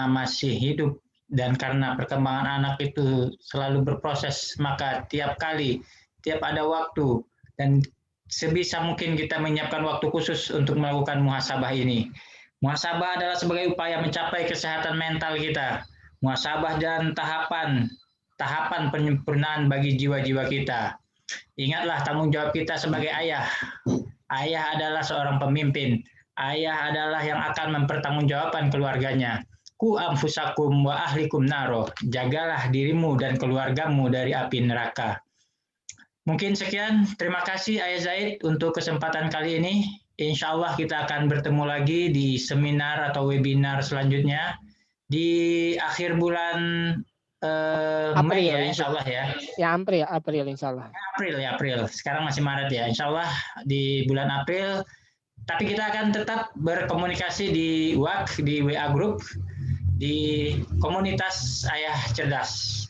masih hidup, dan karena perkembangan anak itu selalu berproses, maka tiap kali, tiap ada waktu, dan sebisa mungkin kita menyiapkan waktu khusus untuk melakukan muhasabah ini. Muhasabah adalah sebagai upaya mencapai kesehatan mental kita. muhasabah dan tahapan penyempurnaan bagi jiwa-jiwa kita. Ingatlah tanggung jawab kita sebagai ayah. Ayah adalah seorang pemimpin. Ayah adalah yang akan mempertanggungjawabkan keluarganya. Ku anfusakum wa ahlikum naro. Jagalah dirimu dan keluargamu dari api neraka. Mungkin sekian. Terima kasih Ayah Zaid untuk kesempatan kali ini. Insya Allah kita akan bertemu lagi di seminar atau webinar selanjutnya di akhir bulan Mei ya, insya Allah ya. Ya, April insya Allah. April. Sekarang masih Maret ya. Insya Allah di bulan April. Tapi kita akan tetap berkomunikasi di WhatsApp, di WA Group, di komunitas Ayah Cerdas.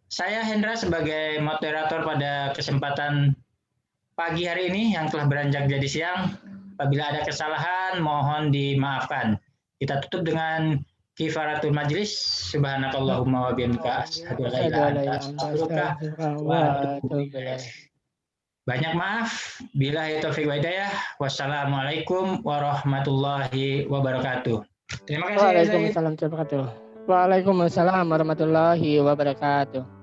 Saya Hendra sebagai moderator pada kesempatan pagi hari ini yang telah beranjak jadi siang. Apabila ada kesalahan, mohon dimaafkan. Kita tutup dengan kifaratul majlis. Subhanakallahumma wa bihamdika asyhadu an la ilaha illa anta astaghfiruka wa atubu ilaik. Banyak maaf. Billahi taufiq wa hidayah. Wassalamualaikum warahmatullahi wabarakatuh. Terima kasih. Waalaikumsalam warahmatullahi wabarakatuh. Waalaikumsalam warahmatullahi wabarakatuh.